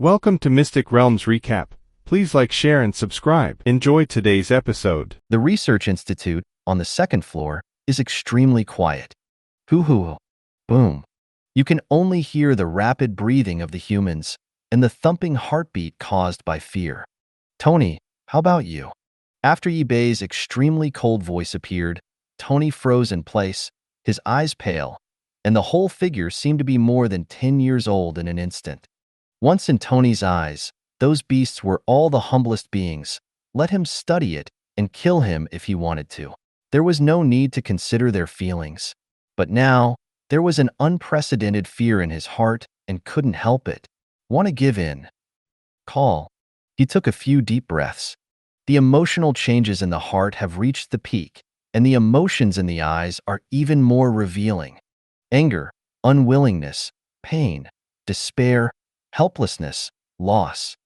Welcome to Mystic Realms Recap. Please like, share, and subscribe. Enjoy today's episode. The Research Institute, on the second floor, is extremely quiet. Hoo-hoo, boom. You can only hear the rapid breathing of the humans and the thumping heartbeat caused by fear. Tony, how about you? After Yibei's extremely cold voice appeared, Tony froze in place, his eyes pale, and the whole figure seemed to be more than 10 years old in an instant. Once in Tony's eyes, those beasts were all the humblest beings. Let him study it and kill him if he wanted to. There was no need to consider their feelings. But now, there was an unprecedented fear in his heart and couldn't help it. Want to give in? Call. He took a few deep breaths. The emotional changes in the heart have reached the peak, and the emotions in the eyes are even more revealing. Anger, unwillingness, pain, despair, helplessness, loss.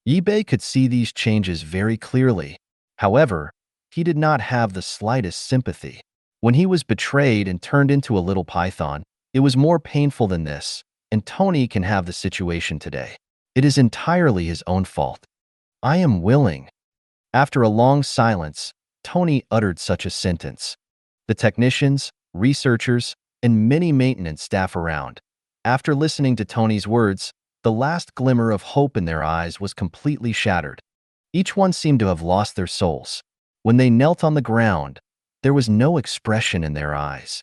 Yibei could see these changes very clearly. However, he did not have the slightest sympathy. When he was betrayed and turned into a little python, it was more painful than this, and Tony can have the situation today. It is entirely his own fault. I am willing. After a long silence, Tony uttered such a sentence. The technicians, researchers, and many maintenance staff around. After listening to Tony's words, the last glimmer of hope in their eyes was completely shattered. Each one seemed to have lost their souls. When they knelt on the ground, there was no expression in their eyes.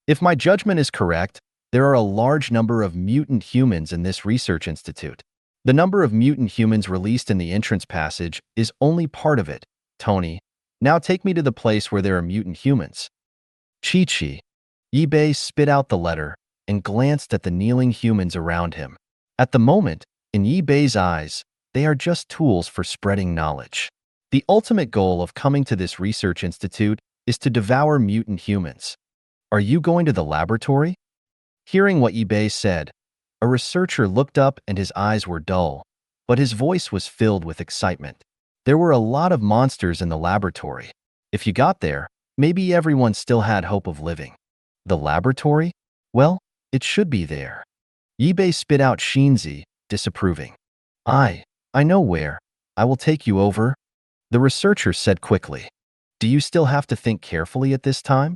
If my judgment is correct, there are a large number of mutant humans in this research institute. The number of mutant humans released in the entrance passage is only part of it. Tony, now take me to the place where there are mutant humans. Chi-Chi. Yibei spit out the letter and glanced at the kneeling humans around him. At the moment, in Yibei's eyes, they are just tools for spreading knowledge. The ultimate goal of coming to this research institute is to devour mutant humans. Are you going to the laboratory? Hearing what Yibei said, a researcher looked up and his eyes were dull, but his voice was filled with excitement. There were a lot of monsters in the laboratory. If you got there, maybe everyone still had hope of living. The laboratory? Well, it should be there. Yibei spit out Shinzi, disapproving. I know where. I will take you over. The researcher said quickly. Do you still have to think carefully at this time?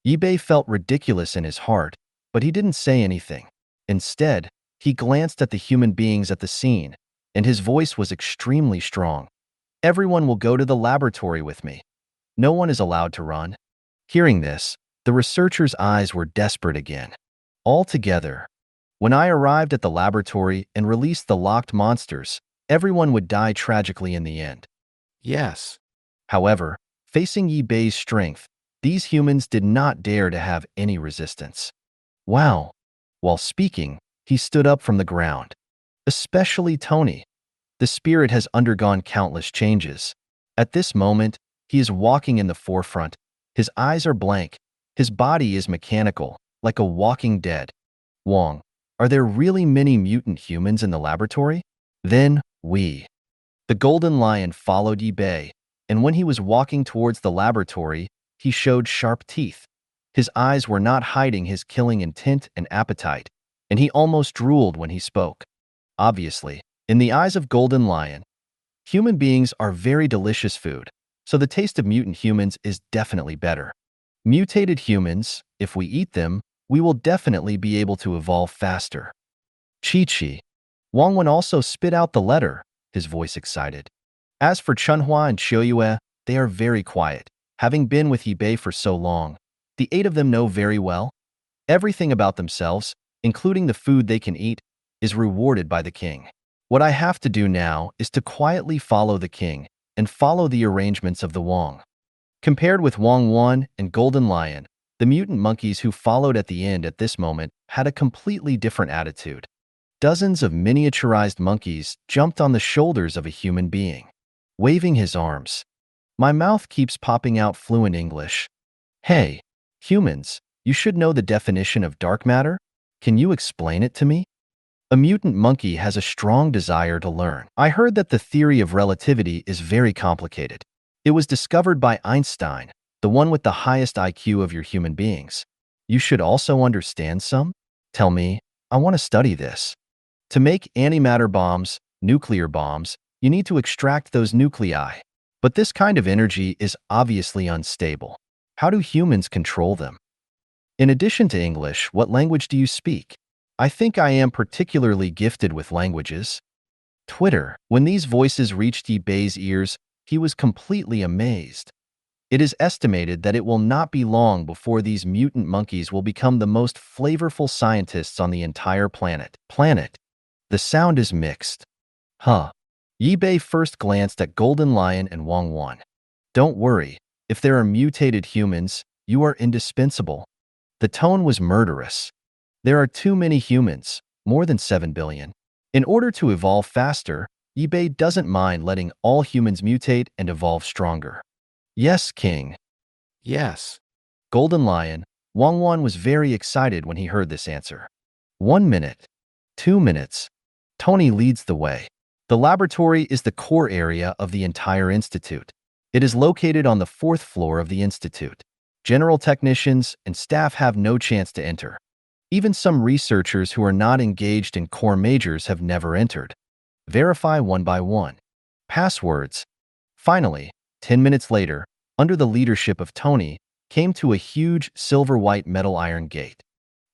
Yibei felt ridiculous in his heart, but he didn't say anything. Instead, he glanced at the human beings at the scene, and his voice was extremely strong. Everyone will go to the laboratory with me. No one is allowed to run. Hearing this, the researcher's eyes were desperate again. All together. When I arrived at the laboratory and released the locked monsters, everyone would die tragically in the end. Yes. However, facing Yibei's strength, these humans did not dare to have any resistance. Wow. While speaking, he stood up from the ground. Especially Tony. The spirit has undergone countless changes. At this moment, he is walking in the forefront. His eyes are blank. His body is mechanical, like a walking dead. Wong, are there really many mutant humans in the laboratory? Then, we. The golden lion followed Yibei, and when he was walking towards the laboratory, he showed sharp teeth. His eyes were not hiding his killing intent and appetite, and he almost drooled when he spoke. Obviously, in the eyes of Golden Lion, human beings are very delicious food, so the taste of mutant humans is definitely better. Mutated humans, if we eat them, we will definitely be able to evolve faster. Chi-Chi. Wang Wen also spit out the letter, his voice excited. As for Chunhua and Qiuyue, they are very quiet. Having been with Yibei for so long, the 8 of them know very well. Everything about themselves, including the food they can eat, is rewarded by the king. What I have to do now is to quietly follow the king and follow the arrangements of the Wang. Compared with Wang Wan and Golden Lion, the mutant monkeys who followed at the end at this moment had a completely different attitude. Dozens of miniaturized monkeys jumped on the shoulders of a human being, waving his arms. My mouth keeps popping out fluent English. Hey, humans, you should know the definition of dark matter. Can you explain it to me? A mutant monkey has a strong desire to learn. I heard that the theory of relativity is very complicated. It was discovered by Einstein, the one with the highest IQ of your human beings. You should also understand some? Tell me, I want to study this. To make antimatter bombs, nuclear bombs, you need to extract those nuclei. But this kind of energy is obviously unstable. How do humans control them? In addition to English, what language do you speak? I think I am particularly gifted with languages. Twitter. When these voices reached Yi-Bei's ears, he was completely amazed. It is estimated that it will not be long before these mutant monkeys will become the most flavorful scientists on the entire planet. The sound is mixed. Huh. Yi-Bei first glanced at Golden Lion and Wang Wan. Don't worry, if there are mutated humans, you are indispensable. The tone was murderous. There are too many humans, more than 7 billion. In order to evolve faster, Yi-Bei doesn't mind letting all humans mutate and evolve stronger. Yes, King. Yes. Golden Lion, Wang Wan was very excited when he heard this answer. 1 minute. 2 minutes. Tony leads the way. The laboratory is the core area of the entire institute. It is located on the 4th floor of the institute. General technicians and staff have no chance to enter. Even some researchers who are not engaged in core majors have never entered. Verify one by one. Passwords. Finally, 10 minutes later, under the leadership of Tony, came to a huge silver-white metal iron gate.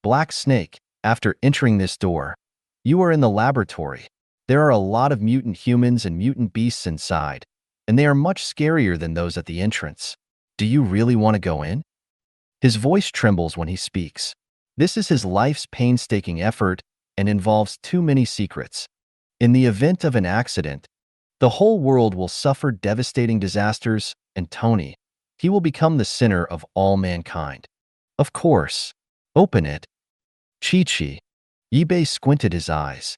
Black Snake, after entering this door, you are in the laboratory. There are a lot of mutant humans and mutant beasts inside, and they are much scarier than those at the entrance. Do you really want to go in? His voice trembles when he speaks. This is his life's painstaking effort and involves too many secrets. In the event of an accident, the whole world will suffer devastating disasters, and Tony, he will become the center of all mankind. Of course. Open it. Chi-Chi. Yi-Bei squinted his eyes.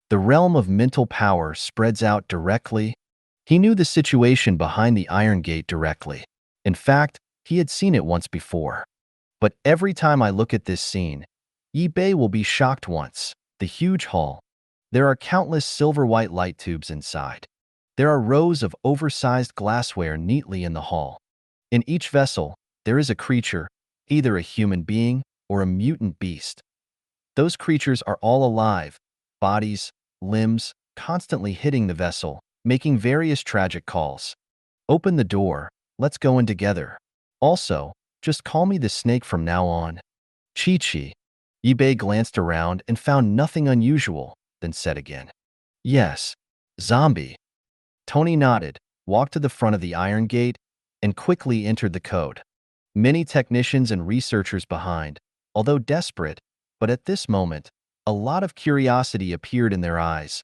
The realm of mental power spreads out directly. He knew the situation behind the iron gate directly. In fact, he had seen it once before. But every time I look at this scene, Yi-Bei will be shocked once. The huge hall. There are countless silver-white light tubes inside. There are rows of oversized glassware neatly in the hall. In each vessel, there is a creature, either a human being or a mutant beast. Those creatures are all alive, bodies, limbs, constantly hitting the vessel, making various tragic calls. Open the door, let's go in together. Also, just call me the snake from now on. Chi-Chi. Yi-Bei glanced around and found nothing unusual, then said again. Yes, zombie. Tony nodded, walked to the front of the iron gate, and quickly entered the code. Many technicians and researchers behind, although desperate, but at this moment, a lot of curiosity appeared in their eyes.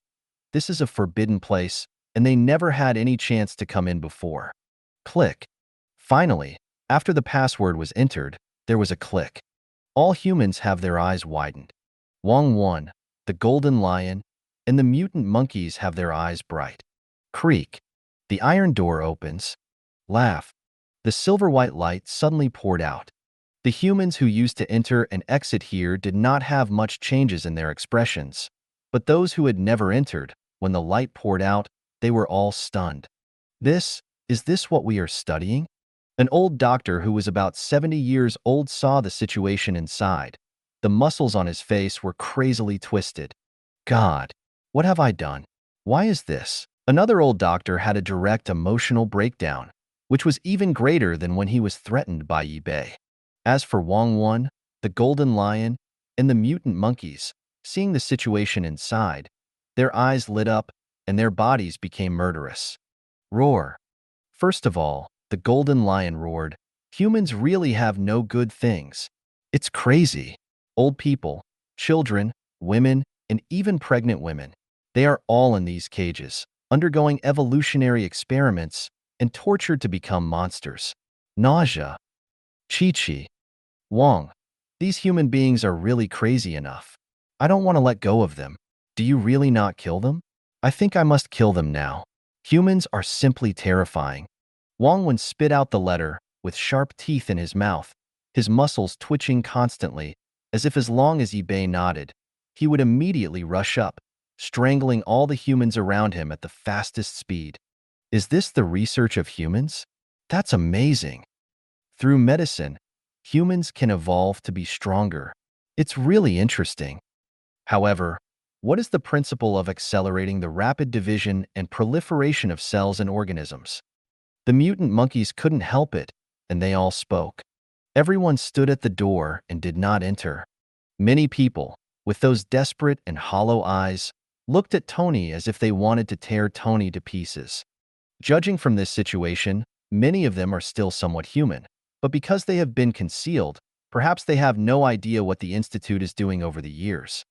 This is a forbidden place, and they never had any chance to come in before. Click. Finally, after the password was entered, there was a click. All humans have their eyes widened. Wang Wan, the Golden Lion, and the mutant monkeys have their eyes bright. Creak. The iron door opens. Laugh. The silver-white light suddenly poured out. The humans who used to enter and exit here did not have much changes in their expressions, but those who had never entered, when the light poured out, they were all stunned. Is this what we are studying? An old doctor who was about 70 years old saw the situation inside. The muscles on his face were crazily twisted. God, what have I done? Why is this? Another old doctor had a direct emotional breakdown, which was even greater than when he was threatened by Yi-Bei. As for Wang Wan, the Golden Lion, and the mutant monkeys, seeing the situation inside, their eyes lit up and their bodies became murderous. Roar. First of all, the Golden Lion roared, humans really have no good things. It's crazy. Old people, children, women, and even pregnant women, they are all in these cages, undergoing evolutionary experiments and tortured to become monsters. Nausea. Chi-Chi. Wang, these human beings are really crazy enough. I don't want to let go of them. Do you really not kill them? I think I must kill them now. Humans are simply terrifying. Wang Wen spit out the letter, with sharp teeth in his mouth, his muscles twitching constantly, as if as long as Yi-Bei nodded, he would immediately rush up, strangling all the humans around him at the fastest speed. Is this the research of humans? That's amazing. Through medicine, humans can evolve to be stronger. It's really interesting. However, What is the principle of accelerating the rapid division and proliferation of cells and organisms? The mutant monkeys couldn't help it, and they all spoke. Everyone stood at the door and did not enter. Many people, with those desperate and hollow eyes, looked at Tony as if they wanted to tear Tony to pieces. Judging from this situation, many of them are still somewhat human, but because they have been concealed, perhaps they have no idea what the Institute is doing over the years.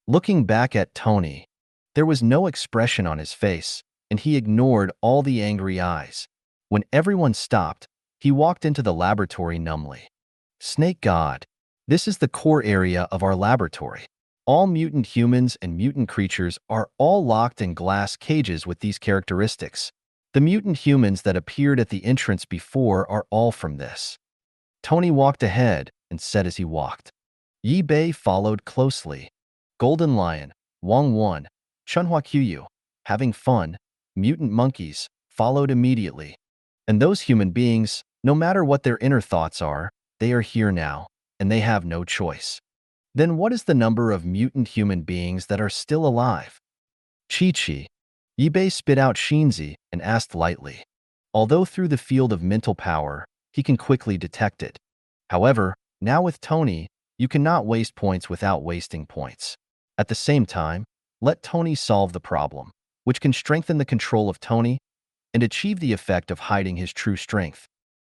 Looking back at Tony, there was no expression on his face, and he ignored all the angry eyes. When everyone stopped, he walked into the laboratory numbly. Snake God, this is the core area of our laboratory. All mutant humans and mutant creatures are all locked in glass cages with these characteristics. The mutant humans that appeared at the entrance before are all from this. Tony walked ahead and said as he walked. Yi Bei followed closely. Golden Lion, Wang Wan, Chunhua Qiyu, having fun, mutant monkeys, followed immediately. And those human beings, no matter what their inner thoughts are, they are here now, and they have no choice. Then what is the number of mutant human beings that are still alive? Chi-Chi. Yi Bei spit out Shinzi and asked lightly. Although through the field of mental power, he can quickly detect it. However, now with Tony, you cannot waste points without wasting points. At the same time, let Tony solve the problem, which can strengthen the control of Tony and achieve the effect of hiding his true strength.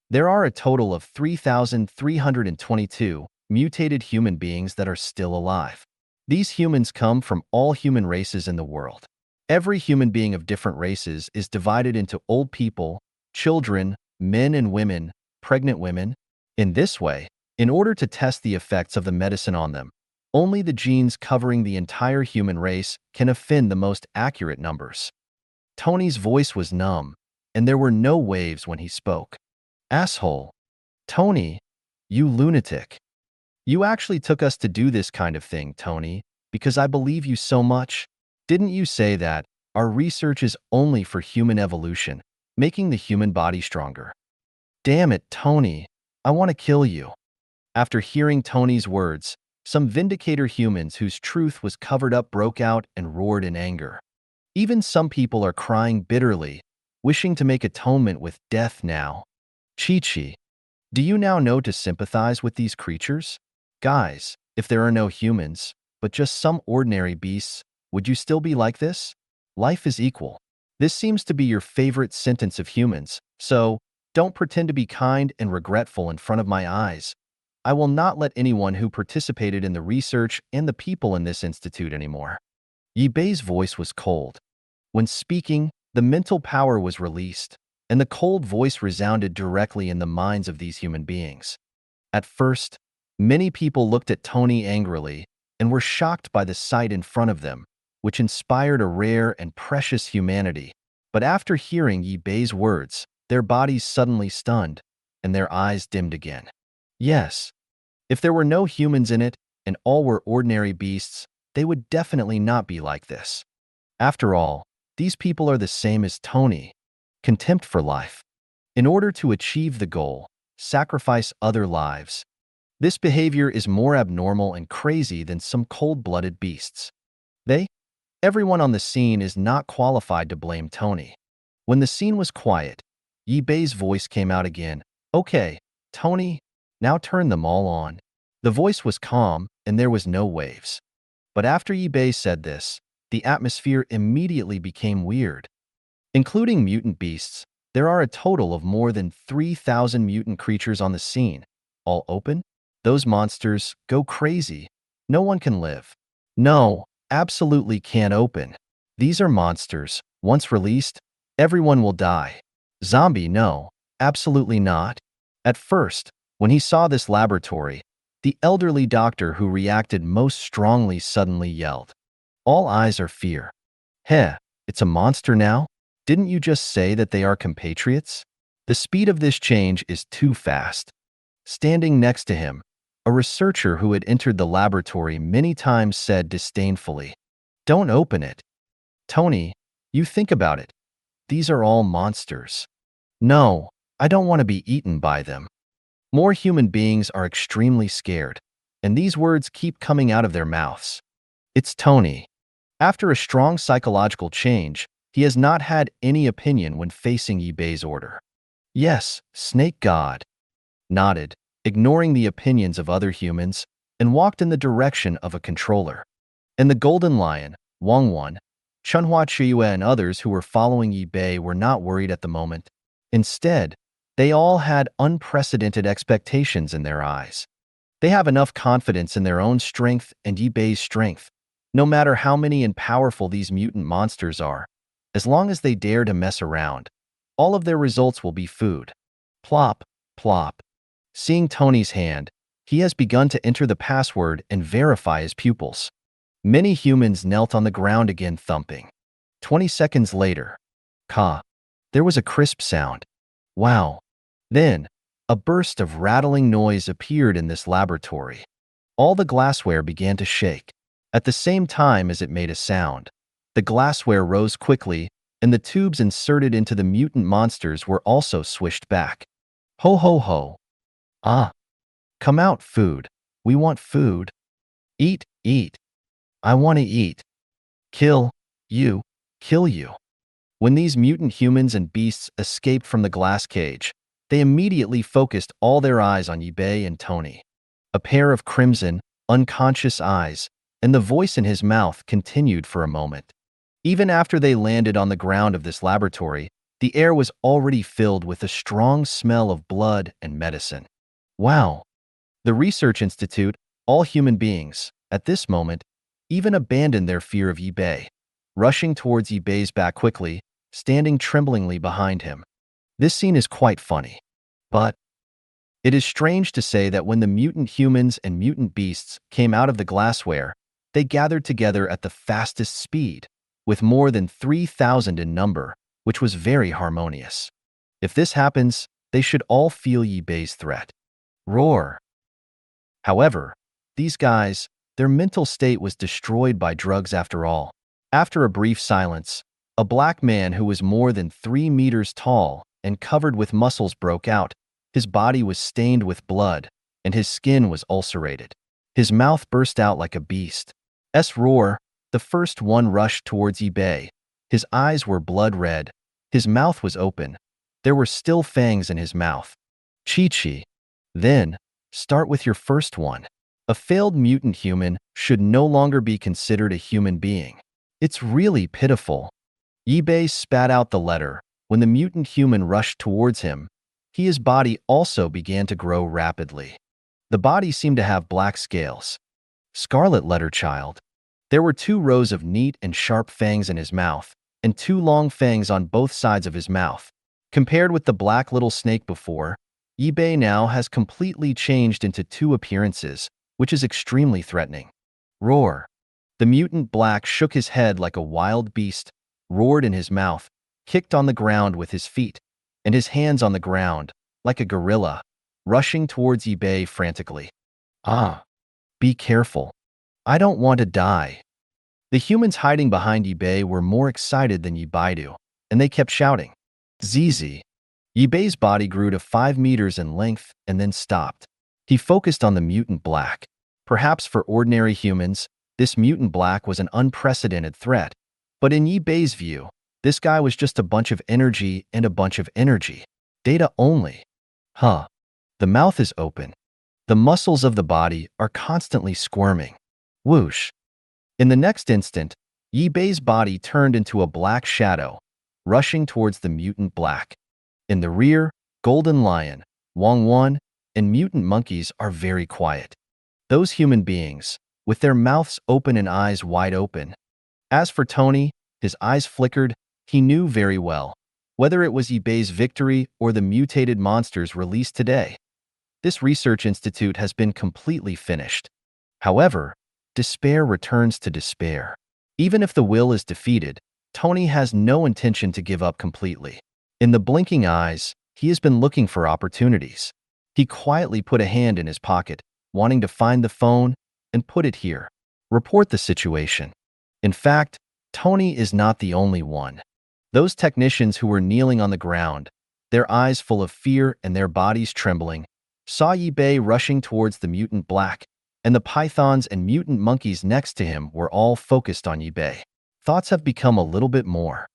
There are a total of 3,322 mutated human beings that are still alive. These humans come from all human races in the world. Every human being of different races is divided into old people, children, men and women, pregnant women. In this way, in order to test the effects of the medicine on them, only the genes covering the entire human race can offend the most accurate numbers. Tony's voice was numb, and there were no waves when he spoke. Asshole. Tony, you lunatic. You actually took us to do this kind of thing, Tony, because I believe you so much. Didn't you say that our research is only for human evolution, making the human body stronger? Damn it, Tony. I want to kill you. After hearing Tony's words, some Vindicator humans whose truth was covered up broke out and roared in anger. Even some people are crying bitterly, wishing to make atonement with death now. Chi-Chi, do you now know to sympathize with these creatures? Guys, if there are no humans, but just some ordinary beasts, would you still be like this? Life is equal. This seems to be your favorite sentence of humans, so don't pretend to be kind and regretful in front of my eyes. I will not let anyone who participated in the research and the people in this institute anymore. Yi Bei's voice was cold. When speaking, the mental power was released, and the cold voice resounded directly in the minds of these human beings. At first, many people looked at Tony angrily and were shocked by the sight in front of them, which inspired a rare and precious humanity. But after hearing Yi Bei's words, their bodies suddenly stunned, and their eyes dimmed again. Yes, if there were no humans in it, and all were ordinary beasts, they would definitely not be like this. After all, these people are the same as Tony. Contempt for life. In order to achieve the goal, sacrifice other lives. This behavior is more abnormal and crazy than some cold-blooded beasts. Everyone on the scene is not qualified to blame Tony. When the scene was quiet, Yi Bei's voice came out again. Okay, Tony, now turn them all on. The voice was calm, and there was no waves. But after Yi Bei said this, the atmosphere immediately became weird. Including mutant beasts, there are a total of more than 3,000 mutant creatures on the scene. All open? Those monsters go crazy. No one can live. No, absolutely can't open. These are monsters. Once released, everyone will die. Zombie, no, absolutely not. At first, when he saw this laboratory, the elderly doctor who reacted most strongly suddenly yelled. All eyes are fear. Heh, it's a monster now? Didn't you just say that they are compatriots? The speed of this change is too fast. Standing next to him, a researcher who had entered the laboratory many times said disdainfully, "Don't open it. Tony, you think about it. These are all monsters. No, I don't want to be eaten by them." More human beings are extremely scared, and these words keep coming out of their mouths. It's Tony. After a strong psychological change, he has not had any opinion when facing Yibei's order. Yes, Snake God nodded, ignoring the opinions of other humans, and walked in the direction of a controller. And the Golden Lion, Wangwan, Manhwa Ch and others who were following Yibei were not worried at the moment. Instead, they all had unprecedented expectations in their eyes. They have enough confidence in their own strength and Yibei's strength, no matter how many and powerful these mutant monsters are. As long as they dare to mess around, all of their results will be food. Plop, plop. Seeing Tony's hand, he has begun to enter the password and verify his pupils. Many humans knelt on the ground again, thumping. 20 seconds later, ka. There was a crisp sound. Wow. Then, a burst of rattling noise appeared in this laboratory. All the glassware began to shake. At the same time as it made a sound, the glassware rose quickly, and the tubes inserted into the mutant monsters were also swished back. Ho ho ho. Ah. Come out, food. We want food. Eat, eat. I want to eat. Kill you, kill you. When these mutant humans and beasts escaped from the glass cage, they immediately focused all their eyes on Yibei and Tony. A pair of crimson, unconscious eyes, and the voice in his mouth continued for a moment. Even after they landed on the ground of this laboratory, the air was already filled with a strong smell of blood and medicine. Wow. The Research Institute, all human beings, at this moment, even abandoned their fear of Yibei, rushing towards Yibei's back quickly, standing tremblingly behind him. This scene is quite funny. But it is strange to say that when the mutant humans and mutant beasts came out of the glassware, they gathered together at the fastest speed, with more than 3,000 in number, which was very harmonious. If this happens, they should all feel Yibei's threat. Roar. However, these guys, their mental state was destroyed by drugs after all. After a brief silence, a black man who was more than 3 meters tall and covered with muscles broke out. His body was stained with blood, and his skin was ulcerated. His mouth burst out like a beast's roar. The first one rushed towards Yibei. His eyes were blood red. His mouth was open. There were still fangs in his mouth. Chi-Chi. Then, start with your first one. A failed mutant human should no longer be considered a human being. It's really pitiful. Yibei spat out the letter. When the mutant human rushed towards him, his body also began to grow rapidly. The body seemed to have black scales. Scarlet letter child. There were 2 rows of neat and sharp fangs in his mouth, and 2 long fangs on both sides of his mouth. Compared with the black little snake before, Yibei now has completely changed into 2 appearances, which is extremely threatening. Roar. The mutant black shook his head like a wild beast, roared in his mouth, kicked on the ground with his feet, and his hands on the ground, like a gorilla, rushing towards Yibei frantically. Ah. Be careful. I don't want to die. The humans hiding behind Yibei were more excited than Yibaidu, and they kept shouting. Zizi. Yibei's body grew to 5 meters in length and then stopped. He focused on the mutant black. Perhaps for ordinary humans, this mutant black was an unprecedented threat, but in Yibei's view, this guy was just a bunch of energy and a bunch of energy. Data only. Huh. The mouth is open. The muscles of the body are constantly squirming. Whoosh. In the next instant, Yibei's body turned into a black shadow, rushing towards the mutant black. In the rear, Golden Lion, Wangwan, and mutant monkeys are very quiet. Those human beings, with their mouths open and eyes wide open. As for Tony, his eyes flickered. He knew very well, whether it was Yibei's victory or the mutated monsters released today, this research institute has been completely finished. However, despair returns to despair. Even if the will is defeated, Tony has no intention to give up completely. In the blinking eyes, he has been looking for opportunities. He quietly put a hand in his pocket, wanting to find the phone and put it here. Report the situation. In fact, Tony is not the only one. Those technicians who were kneeling on the ground, their eyes full of fear and their bodies trembling, saw Yibei rushing towards the mutant black, and the pythons and mutant monkeys next to him were all focused on Yibei. thoughts have become a little bit more.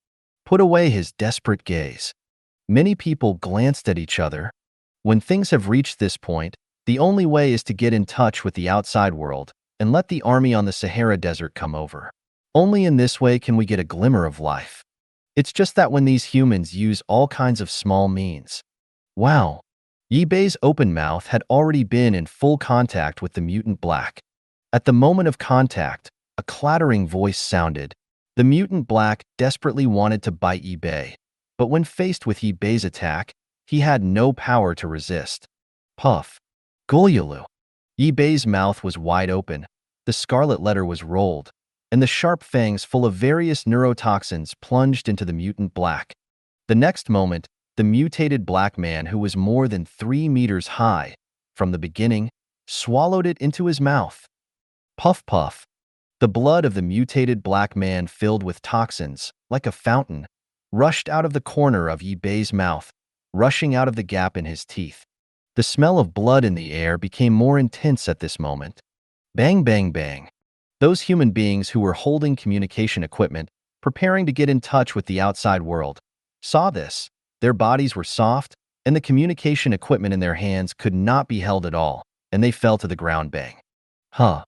Put away his desperate gaze. Many people glanced at each other. When things have reached this point, the only way is to get in touch with the outside world and let the army on the Sahara Desert come over. Only in this way can we get a glimmer of life. It's just that when these humans use all kinds of small means. Wow. Yi Bei's open mouth had already been in full contact with the mutant black. At the moment of contact, a clattering voice sounded. The mutant black desperately wanted to bite Yi Bei, but when faced with Yi Bei's attack, he had no power to resist. Puff. Golyulu. Yi Bei's mouth was wide open, the scarlet letter was rolled, and the sharp fangs full of various neurotoxins plunged into the mutant black. The next moment, the mutated black man, who was more than 3 meters high, from the beginning, swallowed it into his mouth. Puff puff. The blood of the mutated black man, filled with toxins, like a fountain, rushed out of the corner of Yi Bei's mouth, rushing out of the gap in his teeth. The smell of blood in the air became more intense at this moment. Bang, bang, bang. Those human beings who were holding communication equipment, preparing to get in touch with the outside world, saw this. Their bodies were soft, and the communication equipment in their hands could not be held at all, and they fell to the ground. Bang. Huh.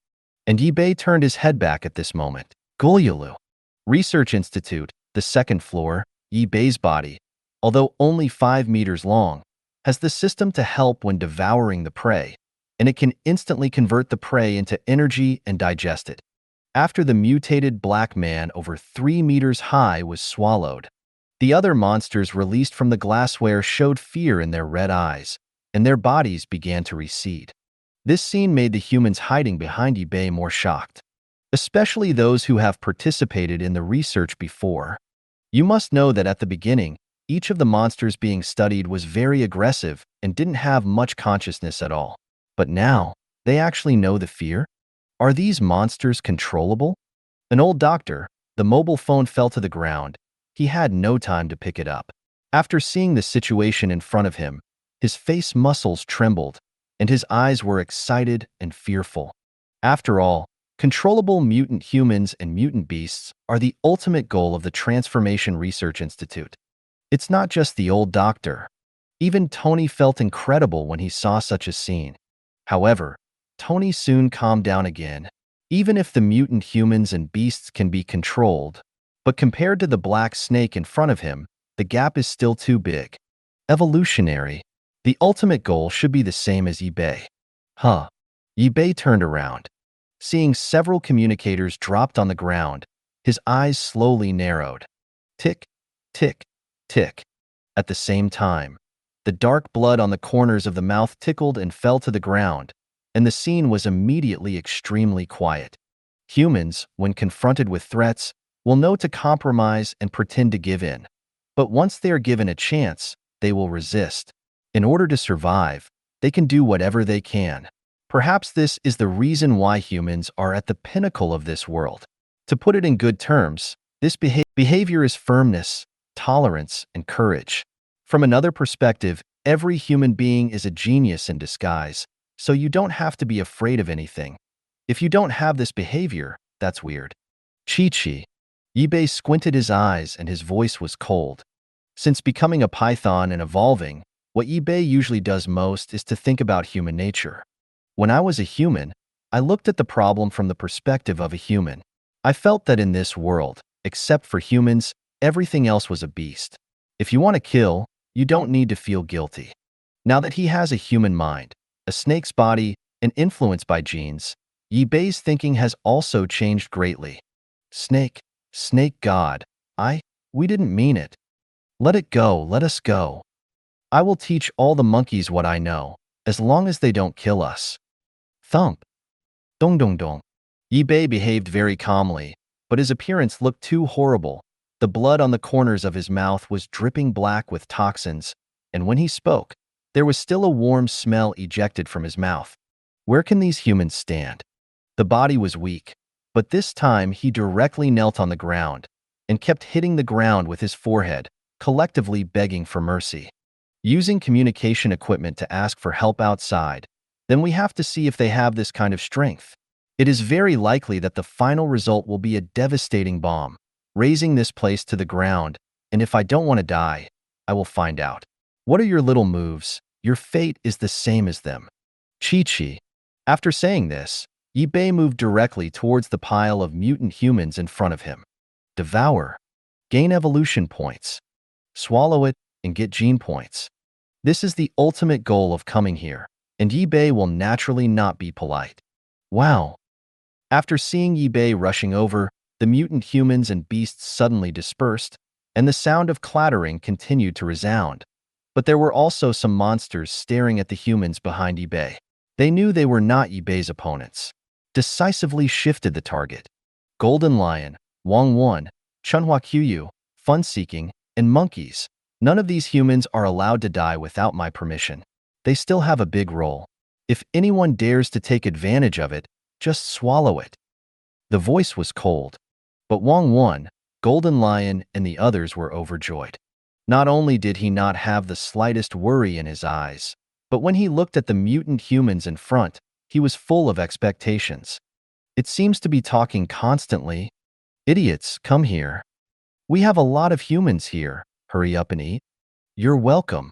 And Yi Bei turned his head back at this moment. Golyulu. Research Institute, the second floor. Yi Bei's body, although only 5 meters long, has the system to help when devouring the prey, and it can instantly convert the prey into energy and digest it. After the mutated black man over 3 meters high was swallowed, the other monsters released from the glassware showed fear in their red eyes, and their bodies began to recede. This scene made the humans hiding behind Yi Bei more shocked, especially those who have participated in the research before. You must know that at the beginning, each of the monsters being studied was very aggressive and didn't have much consciousness at all. But now, they actually know the fear? Are these monsters controllable? An old doctor, the mobile phone fell to the ground. He had no time to pick it up. After seeing the situation in front of him, his face muscles trembled, and his eyes were excited and fearful. After all, controllable mutant humans and mutant beasts are the ultimate goal of the Transformation Research Institute. It's not just the old doctor. Even Tony felt incredible when he saw such a scene. However, Tony soon calmed down again. Even if the mutant humans and beasts can be controlled, but compared to the black snake in front of him, the gap is still too big. Evolutionary. The ultimate goal should be the same as Yi Bei. Huh. Yi Bei turned around. Seeing several communicators dropped on the ground, his eyes slowly narrowed. Tick, tick, tick. At the same time, the dark blood on the corners of the mouth tickled and fell to the ground, and the scene was immediately extremely quiet. Humans, when confronted with threats, will know to compromise and pretend to give in. But once they are given a chance, they will resist. In order to survive, they can do whatever they can. Perhaps this is the reason why humans are at the pinnacle of this world. To put it in good terms, this behavior is firmness, tolerance, and courage. From another perspective, every human being is a genius in disguise, so you don't have to be afraid of anything. If you don't have this behavior, that's weird. Chi-Chi. Yi Bei squinted his eyes and his voice was cold. Since becoming a python and evolving, what Yi Bei usually does most is to think about human nature. When I was a human, I looked at the problem from the perspective of a human. I felt that in this world, except for humans, everything else was a beast. If you want to kill, you don't need to feel guilty. Now that he has a human mind, a snake's body, and influenced by genes, Yi Bei's thinking has also changed greatly. Snake God, we didn't mean it. Let it go, let us go. I will teach all the monkeys what I know, as long as they don't kill us. Thump. Dong dong dong. Yi Bei behaved very calmly, but his appearance looked too horrible. The blood on the corners of his mouth was dripping black with toxins, and when he spoke, there was still a warm smell ejected from his mouth. Where can these humans stand? The body was weak, but this time he directly knelt on the ground and kept hitting the ground with his forehead, collectively begging for mercy. Using communication equipment to ask for help outside, then we have to see if they have this kind of strength. It is very likely that the final result will be a devastating bomb. razing this place to the ground, and if I don't want to die, I will find out. What are your little moves? Your fate is the same as them. Chi. After saying this, Bei moved directly towards the pile of mutant humans in front of him. Devour. Gain evolution points. Swallow it and get gene points. This is the ultimate goal of coming here, and Bei will naturally not be polite. Wow. After seeing Bei rushing over, the mutant humans and beasts suddenly dispersed, and the sound of clattering continued to resound. But there were also some monsters staring at the humans behind Bei. They knew they were not Bei's opponents. Decisively shifted the target. Golden Lion, Wangwon, Chunhua Qyu, Fun-Seeking, and monkeys. None of these humans are allowed to die without my permission. They still have a big role. If anyone dares to take advantage of it, just swallow it. The voice was cold, but Wangwon, Golden Lion, and the others were overjoyed. Not only did he not have the slightest worry in his eyes, but when he looked at the mutant humans in front, he was full of expectations. It seems to be talking constantly. Idiots, come here. We have a lot of humans here. Hurry up and eat. You're welcome.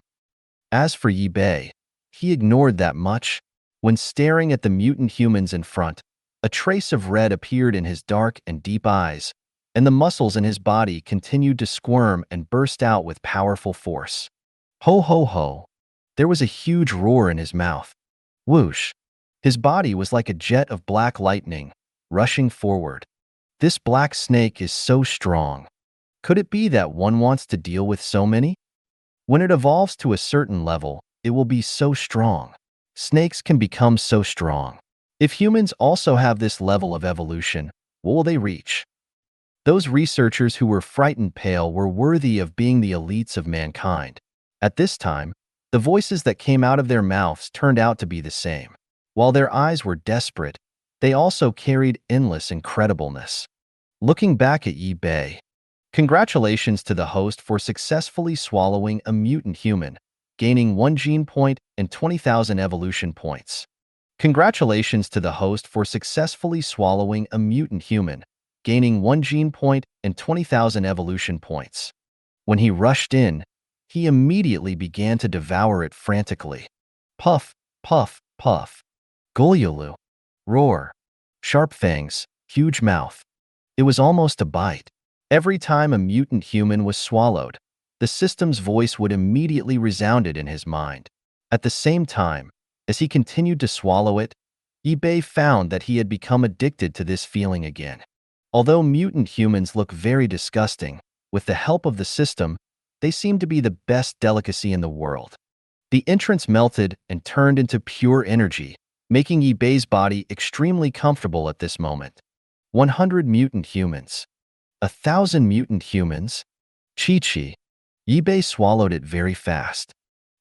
As for Bei, he ignored that much. When staring at the mutant humans in front, a trace of red appeared in his dark and deep eyes, and the muscles in his body continued to squirm and burst out with powerful force. Ho ho ho. There was a huge roar in his mouth. Whoosh. His body was like a jet of black lightning, rushing forward. This black snake is so strong. Could it be that one wants to deal with so many? When it evolves to a certain level, it will be so strong. Snakes can become so strong. If humans also have this level of evolution, what will they reach? Those researchers who were frightened pale were worthy of being the elites of mankind. At this time, the voices that came out of their mouths turned out to be the same. While their eyes were desperate, they also carried endless incredibleness. Looking back at Bei, congratulations to the host for successfully swallowing a mutant human, gaining 1 gene point and 20,000 evolution points. Congratulations to the host for successfully swallowing a mutant human, gaining 1 gene point and 20,000 evolution points. When he rushed in, he immediately began to devour it frantically. Puff, puff, puff. Golyulu. Roar. Sharp fangs, huge mouth. It was almost a bite. Every time a mutant human was swallowed, the system's voice would immediately resound in his mind. At the same time, as he continued to swallow it, Bei found that he had become addicted to this feeling again. Although mutant humans look very disgusting, with the help of the system, they seem to be the best delicacy in the world. The entrance melted and turned into pure energy, making Bei's body extremely comfortable at this moment. 100 mutant humans. 1,000 mutant humans. Chi. Bei swallowed it very fast.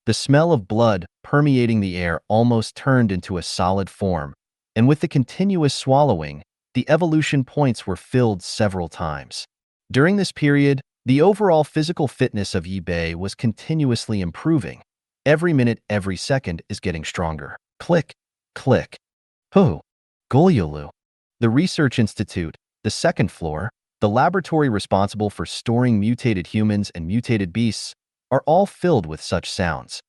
The smell of blood permeating the air almost turned into a solid form, and with the continuous swallowing, the evolution points were filled several times. During this period, the overall physical fitness of Bei was continuously improving. Every minute, every second is getting stronger. Click, click. Hu. Golyulu. The Research Institute, the second floor, the laboratory responsible for storing mutated humans and mutated beasts, are all filled with such sounds.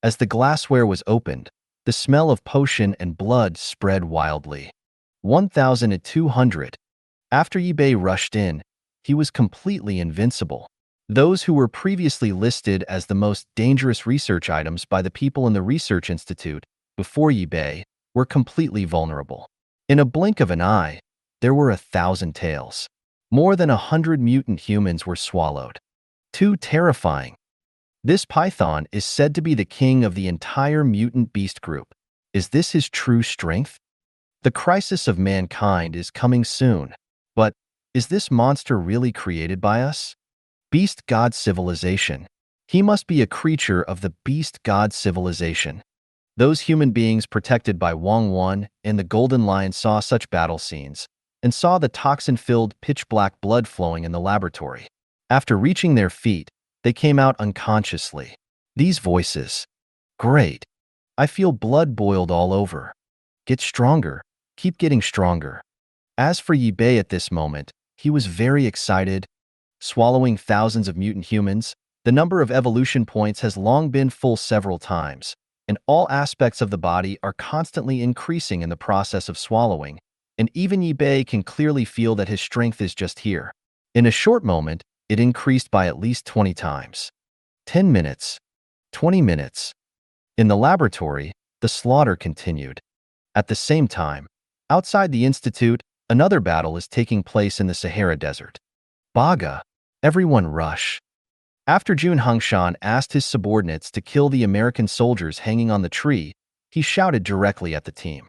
As the glassware was opened, the smell of potion and blood spread wildly. 1,200. After Bei rushed in, he was completely invincible. Those who were previously listed as the most dangerous research items by the people in the Research Institute before Bei were completely vulnerable. In a blink of an eye, there were 1,000 tails. More than 100 mutant humans were swallowed. Too terrifying. This python is said to be the king of the entire mutant beast group. Is this his true strength? The crisis of mankind is coming soon. But is this monster really created by us? Beast God Civilization. He must be a creature of the Beast God Civilization. Those human beings protected by Wangwon and the Golden Lion saw such battle scenes and saw the toxin-filled pitch-black blood flowing in the laboratory. After reaching their feet, they came out unconsciously. These voices. Great. I feel blood boiled all over. Get stronger. Keep getting stronger. As for Bei at this moment, he was very excited, swallowing thousands of mutant humans. The number of evolution points has long been full several times, and all aspects of the body are constantly increasing in the process of swallowing, and even Yibei can clearly feel that his strength is just here. In a short moment, it increased by at least 20 times. 10 minutes. 20 minutes. In the laboratory, the slaughter continued. At the same time, outside the institute, another battle is taking place in the Sahara Desert. Baga. Everyone rush. After Jun Hongshan asked his subordinates to kill the American soldiers hanging on the tree, he shouted directly at the team.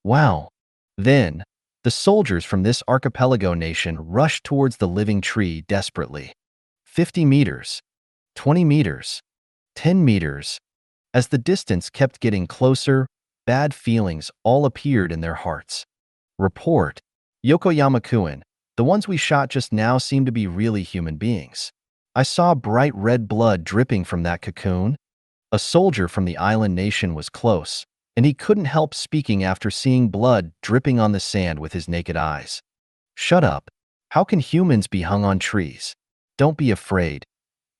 Wow. Then, the soldiers from this archipelago nation rushed towards the living tree desperately. 50 meters. 20 meters. 10 meters. As the distance kept getting closer, bad feelings all appeared in their hearts. Report. Yokoyama-kun, the ones we shot just now seem to be really human beings. I saw bright red blood dripping from that cocoon. A soldier from the island nation was close, and he couldn't help speaking after seeing blood dripping on the sand with his naked eyes. Shut up. How can humans be hung on trees? Don't be afraid.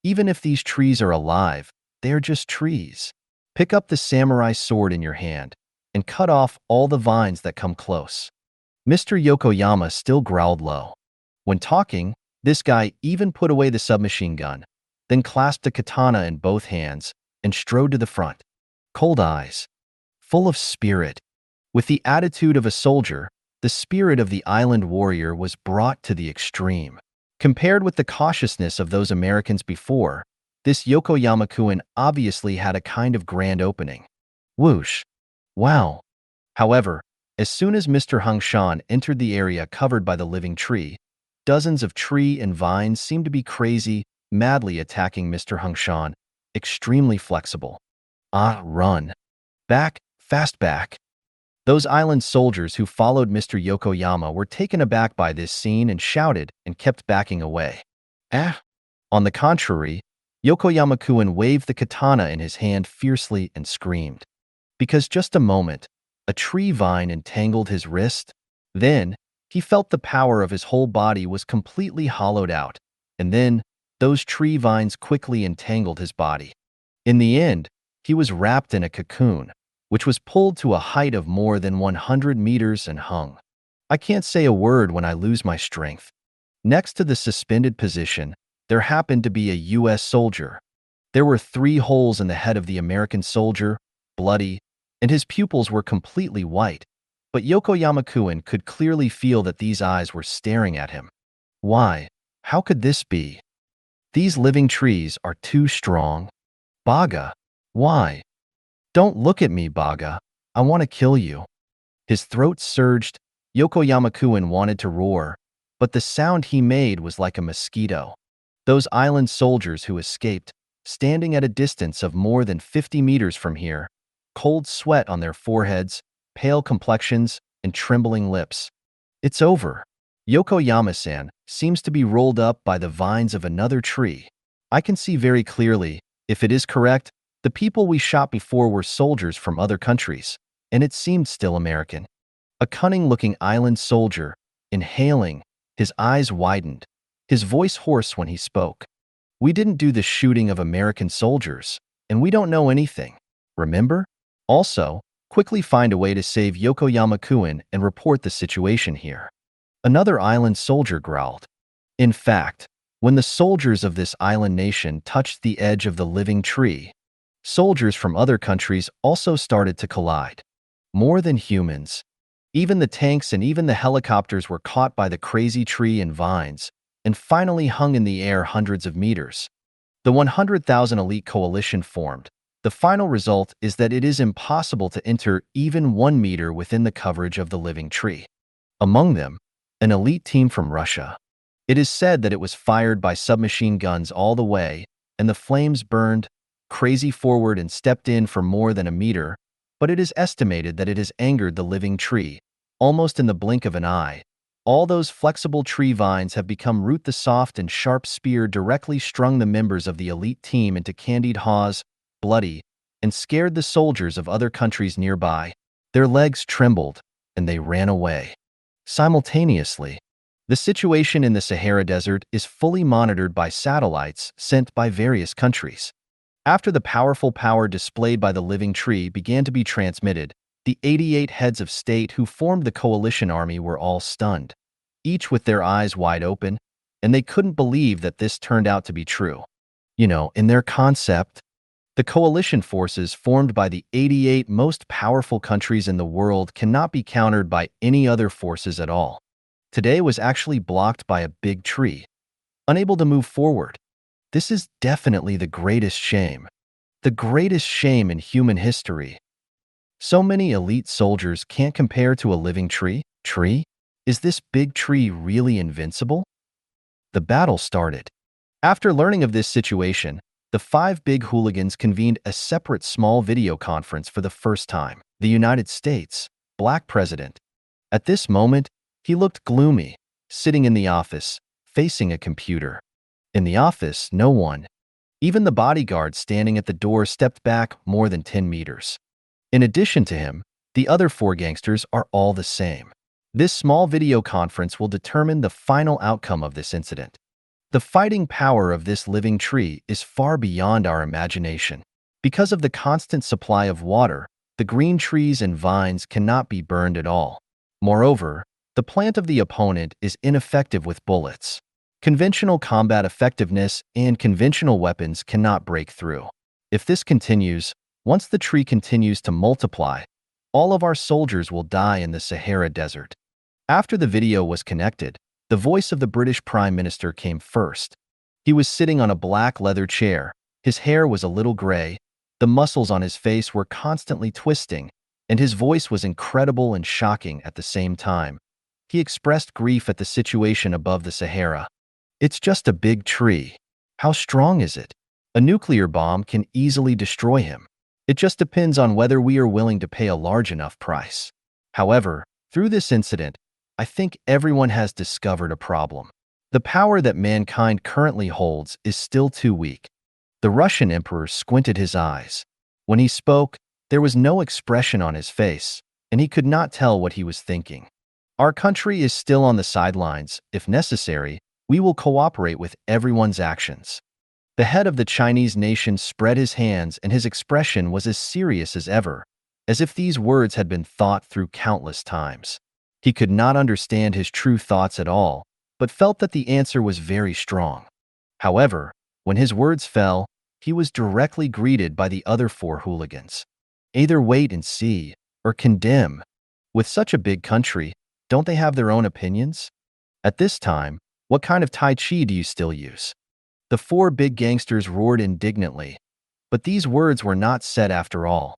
Even if these trees are alive, they are just trees. Pick up the samurai sword in your hand and cut off all the vines that come close. Mr. Yokoyama still growled low. When talking, this guy even put away the submachine gun, then clasped a katana in both hands and strode to the front. Cold eyes. Full of spirit. With the attitude of a soldier, the spirit of the island warrior was brought to the extreme. Compared with the cautiousness of those Americans before, this Yokoyama-kun obviously had a kind of grand opening. Whoosh. Wow. However, as soon as Mr. Hongshan entered the area covered by the living tree, dozens of tree and vines seemed to be crazy, madly attacking Mr. Hongshan, extremely flexible. Run. Back, fast back. Those island soldiers who followed Mr. Yokoyama were taken aback by this scene and shouted and kept backing away. On the contrary, Yokoyama-kun waved the katana in his hand fiercely and screamed. Because just a moment, a tree vine entangled his wrist. Then, he felt the power of his whole body was completely hollowed out, and then, those tree vines quickly entangled his body. In the end, he was wrapped in a cocoon, which was pulled to a height of more than 100 meters and hung. I can't say a word when I lose my strength. Next to the suspended position, there happened to be a U.S. soldier. There were 3 holes in the head of the American soldier, bloody, and his pupils were completely white, but Yokoyama-kun could clearly feel that these eyes were staring at him. Why? How could this be? These living trees are too strong. Baga. Why? Don't look at me, Baga. I want to kill you. His throat surged. Yokoyama-kun wanted to roar, but the sound he made was like a mosquito. Those island soldiers who escaped, standing at a distance of more than 50 meters from here, cold sweat on their foreheads, pale complexions, and trembling lips. It's over. Yokoyama-san seems to be rolled up by the vines of another tree. I can see very clearly, if it is correct, the people we shot before were soldiers from other countries, and it seemed still American. A cunning-looking island soldier, inhaling, his eyes widened, his voice hoarse when he spoke. We didn't do the shooting of American soldiers, and we don't know anything. Remember? Also, quickly find a way to save Yokoyama-kun and report the situation here. Another island soldier growled. In fact, when the soldiers of this island nation touched the edge of the living tree, soldiers from other countries also started to collide. More than humans. Even the tanks and even the helicopters were caught by the crazy tree and vines, and finally hung in the air hundreds of meters. The 100,000 elite coalition formed. The final result is that it is impossible to enter even 1 meter within the coverage of the living tree. Among them, an elite team from Russia. It is said that it was fired by submachine guns all the way, and the flames burned, crazy forward and stepped in for more than a meter, but it is estimated that it has angered the living tree, almost in the blink of an eye. All those flexible tree vines have become root. The soft and sharp spear directly strung the members of the elite team into candied haws, bloody, and scared the soldiers of other countries nearby. Their legs trembled, and they ran away. Simultaneously, The situation in the Sahara Desert is fully monitored by satellites sent by various countries. After the powerful power displayed by the living tree began to be transmitted, the 88 heads of state who formed the coalition army were all stunned, each with their eyes wide open, and they couldn't believe that this turned out to be true. In their concept, the coalition forces formed by the 88 most powerful countries in the world cannot be countered by any other forces at all. Today was actually blocked by a big tree, unable to move forward. This is definitely the greatest shame. The greatest shame in human history. So many elite soldiers can't compare to a living tree? Is this big tree really invincible? The battle started. After learning of this situation, the 5 big hooligans convened a separate small video conference for the first time. The United States, Black President. At this moment, he looked gloomy, sitting in the office, facing a computer. In the office, no one, even the bodyguard standing at the door, stepped back more than 10 meters. In addition to him, the other 4 gangsters are all the same. This small video conference will determine the final outcome of this incident. The fighting power of this living tree is far beyond our imagination. Because of the constant supply of water, the green trees and vines cannot be burned at all. Moreover, the plant of the opponent is ineffective with bullets. Conventional combat effectiveness and conventional weapons cannot break through. If this continues, once the tree continues to multiply, all of our soldiers will die in the Sahara Desert. After the video was connected, the voice of the British Prime Minister came first. He was sitting on a black leather chair. His hair was a little gray, the muscles on his face were constantly twisting, and his voice was incredible and shocking at the same time. He expressed grief at the situation above the Sahara. It's just a big tree. How strong is it? A nuclear bomb can easily destroy him. It just depends on whether we are willing to pay a large enough price. However, through this incident, I think everyone has discovered a problem. The power that mankind currently holds is still too weak. The Russian emperor squinted his eyes. When he spoke, there was no expression on his face, and he could not tell what he was thinking. Our country is still on the sidelines. If necessary, we will cooperate with everyone's actions. The head of the Chinese nation spread his hands, and his expression was as serious as ever, as if these words had been thought through countless times. He could not understand his true thoughts at all, but felt that the answer was very strong. However, when his words fell, he was directly greeted by the other 4 hooligans. Either wait and see, or condemn. With such a big country, don't they have their own opinions? At this time, what kind of Tai Chi do you still use? The 4 big gangsters roared indignantly, but these words were not said after all.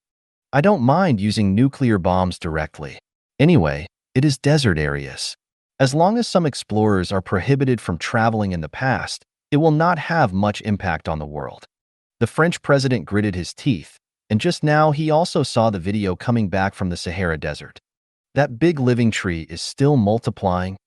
I don't mind using nuclear bombs directly. Anyway, it is desert areas. As long as some explorers are prohibited from traveling in the past, it will not have much impact on the world. The French president gritted his teeth, and just now he also saw the video coming back from the Sahara Desert. That big living tree is still multiplying.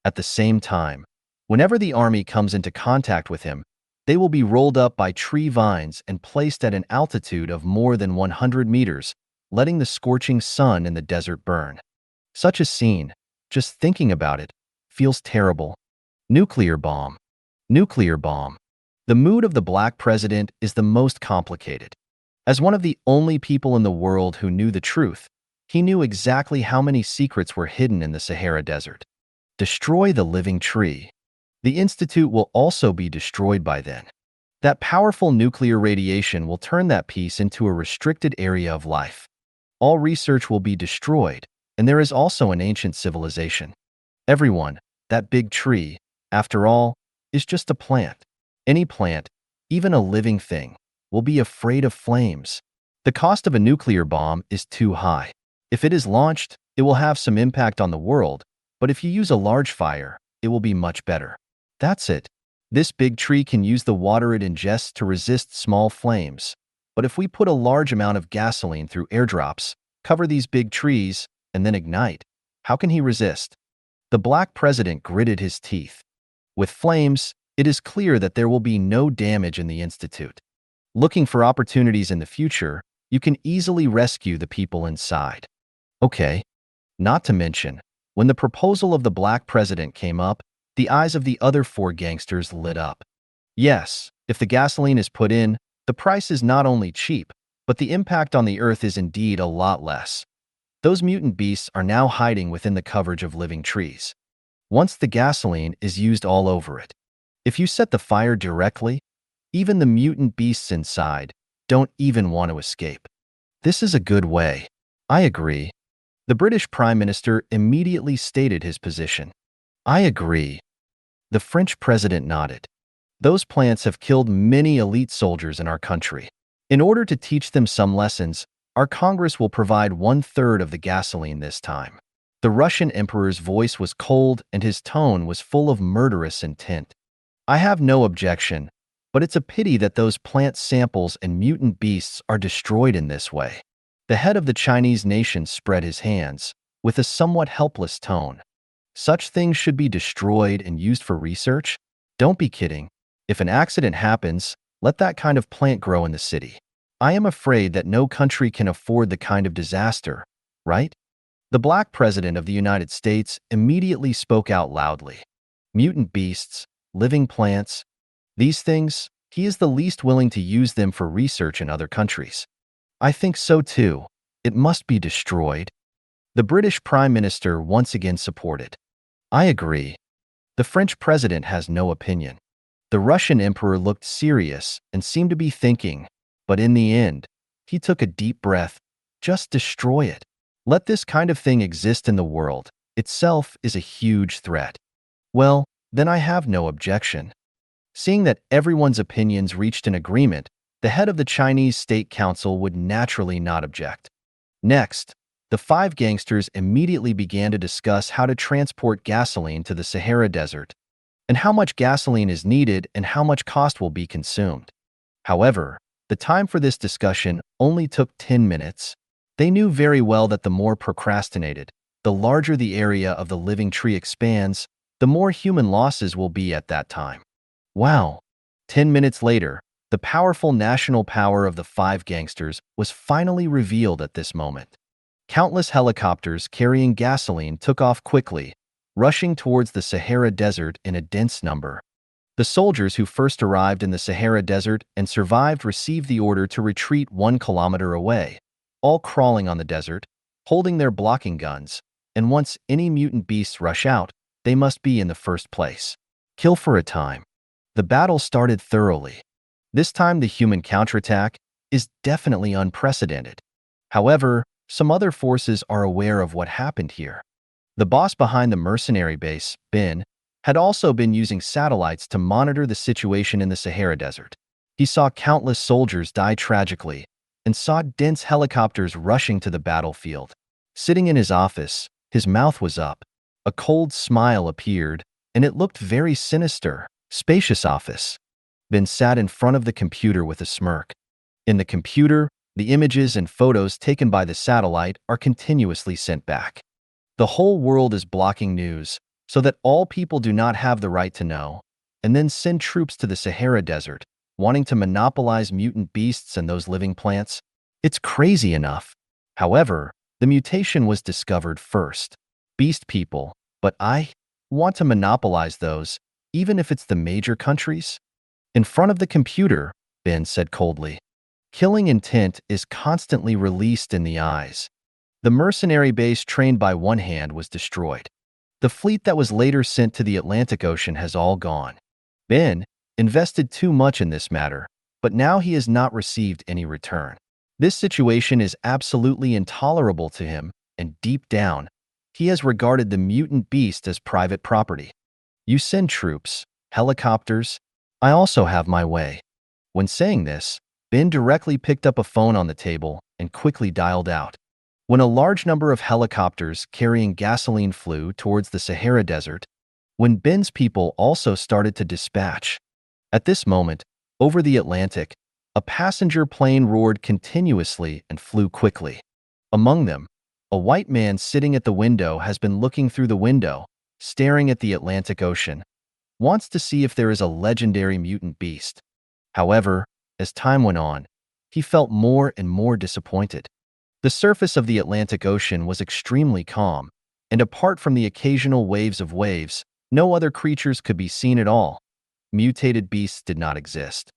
At the same time, whenever the army comes into contact with him, they will be rolled up by tree vines and placed at an altitude of more than 100 meters, letting the scorching sun in the desert burn. Such a scene, just thinking about it, feels terrible. Nuclear bomb. Nuclear bomb. The mood of the Black President is the most complicated. As one of the only people in the world who knew the truth, he knew exactly how many secrets were hidden in the Sahara Desert. Destroy the living tree. The Institute will also be destroyed by then. That powerful nuclear radiation will turn that piece into a restricted area of life. All research will be destroyed, and there is also an ancient civilization. Everyone, that big tree, after all, is just a plant. Any plant, even a living thing, will be afraid of flames. The cost of a nuclear bomb is too high. If it is launched, it will have some impact on the world, but if you use a large fire, it will be much better. That's it. This big tree can use the water it ingests to resist small flames. But if we put a large amount of gasoline through airdrops, cover these big trees, and then ignite, how can he resist? The Black President gritted his teeth. With flames, it is clear that there will be no damage in the Institute. Looking for opportunities in the future, you can easily rescue the people inside. Okay. Not to mention, when the proposal of the Black President came up, The eyes of the other four gangsters lit up. Yes, if the gasoline is put in, the price is not only cheap, but the impact on the earth is indeed a lot less. Those mutant beasts are now hiding within the coverage of living trees. Once the gasoline is used all over it, if you set the fire directly, even the mutant beasts inside don't even want to escape. This is a good way. I agree. The British Prime Minister immediately stated his position. I agree. The French president nodded. Those plants have killed many elite soldiers in our country. In order to teach them some lessons, our Congress will provide 1/3 of the gasoline this time. The Russian emperor's voice was cold and his tone was full of murderous intent. I have no objection, but it's a pity that those plant samples and mutant beasts are destroyed in this way. The head of the Chinese nation spread his hands, with a somewhat helpless tone. Such things should be destroyed and used for research? Don't be kidding. If an accident happens, let that kind of plant grow in the city. I am afraid that no country can afford the kind of disaster, right? The Black president of the United States immediately spoke out loudly. Mutant beasts, living plants, these things, he is the least willing to use them for research in other countries. I think so too. It must be destroyed. The British Prime Minister once again supported. I agree. The French president has no opinion. The Russian emperor looked serious and seemed to be thinking, but in the end, he took a deep breath. Just destroy it. Let this kind of thing exist in the world. Itself is a huge threat. Well, then I have no objection. Seeing that everyone's opinions reached an agreement, the head of the Chinese State Council would naturally not object. Next, the five gangsters immediately began to discuss how to transport gasoline to the Sahara Desert, and how much gasoline is needed and how much cost will be consumed. However, the time for this discussion only took 10 minutes. They knew very well that the more procrastinated, the larger the area of the living tree expands, the more human losses will be at that time. Wow! 10 minutes later, the powerful national power of the five gangsters was finally revealed at this moment. Countless helicopters carrying gasoline took off quickly, rushing towards the Sahara Desert in a dense number. The soldiers who first arrived in the Sahara Desert and survived received the order to retreat 1 kilometer away, all crawling on the desert, holding their blocking guns, and once any mutant beasts rush out, they must be in the first place. Kill for a time. The battle started thoroughly. This time the human counterattack is definitely unprecedented. However, some other forces are aware of what happened here. The boss behind the mercenary base, Ben, had also been using satellites to monitor the situation in the Sahara Desert. He saw countless soldiers die tragically and saw dense helicopters rushing to the battlefield. Sitting in his office, his mouth was up. A cold smile appeared, and it looked very sinister. Spacious office. Ben sat in front of the computer with a smirk. In the computer, the images and photos taken by the satellite are continuously sent back. The whole world is blocking news, so that all people do not have the right to know, and then send troops to the Sahara Desert, wanting to monopolize mutant beasts and those living plants. It's crazy enough. However, the mutation was discovered first. Beast people, but I want to monopolize those, even if it's the major countries? In front of the computer, Ben said coldly. Killing intent is constantly released in the eyes. The mercenary base trained by one hand was destroyed. The fleet that was later sent to the Atlantic Ocean has all gone. Ben invested too much in this matter, but now he has not received any return. This situation is absolutely intolerable to him, and deep down, he has regarded the mutant beast as private property. You send troops, helicopters. I also have my way. When saying this, Ben directly picked up a phone on the table and quickly dialed out. When a large number of helicopters carrying gasoline flew towards the Sahara Desert, when Ben's people also started to dispatch. At this moment, over the Atlantic, a passenger plane roared continuously and flew quickly. Among them, a white man sitting at the window has been looking through the window, staring at the Atlantic Ocean, wants to see if there is a legendary mutant beast. However, as time went on, he felt more and more disappointed. The surface of the Atlantic Ocean was extremely calm, and apart from the occasional waves, No other creatures could be seen at all. Mutated beasts did not exist.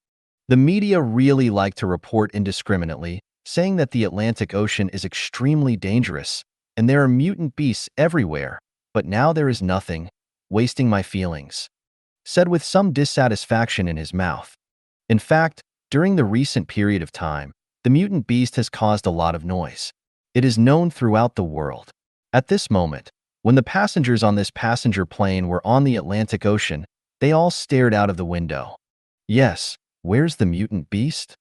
The media really like to report indiscriminately, saying that the Atlantic Ocean is extremely dangerous, and there are mutant beasts everywhere, but now there is nothing, wasting my feelings, said with some dissatisfaction in his mouth. In fact, during the recent period of time, the mutant beast has caused a lot of noise. It is known throughout the world. At this moment, when the passengers on this passenger plane were on the Atlantic Ocean, they all stared out of the window. Yes, where's the mutant beast?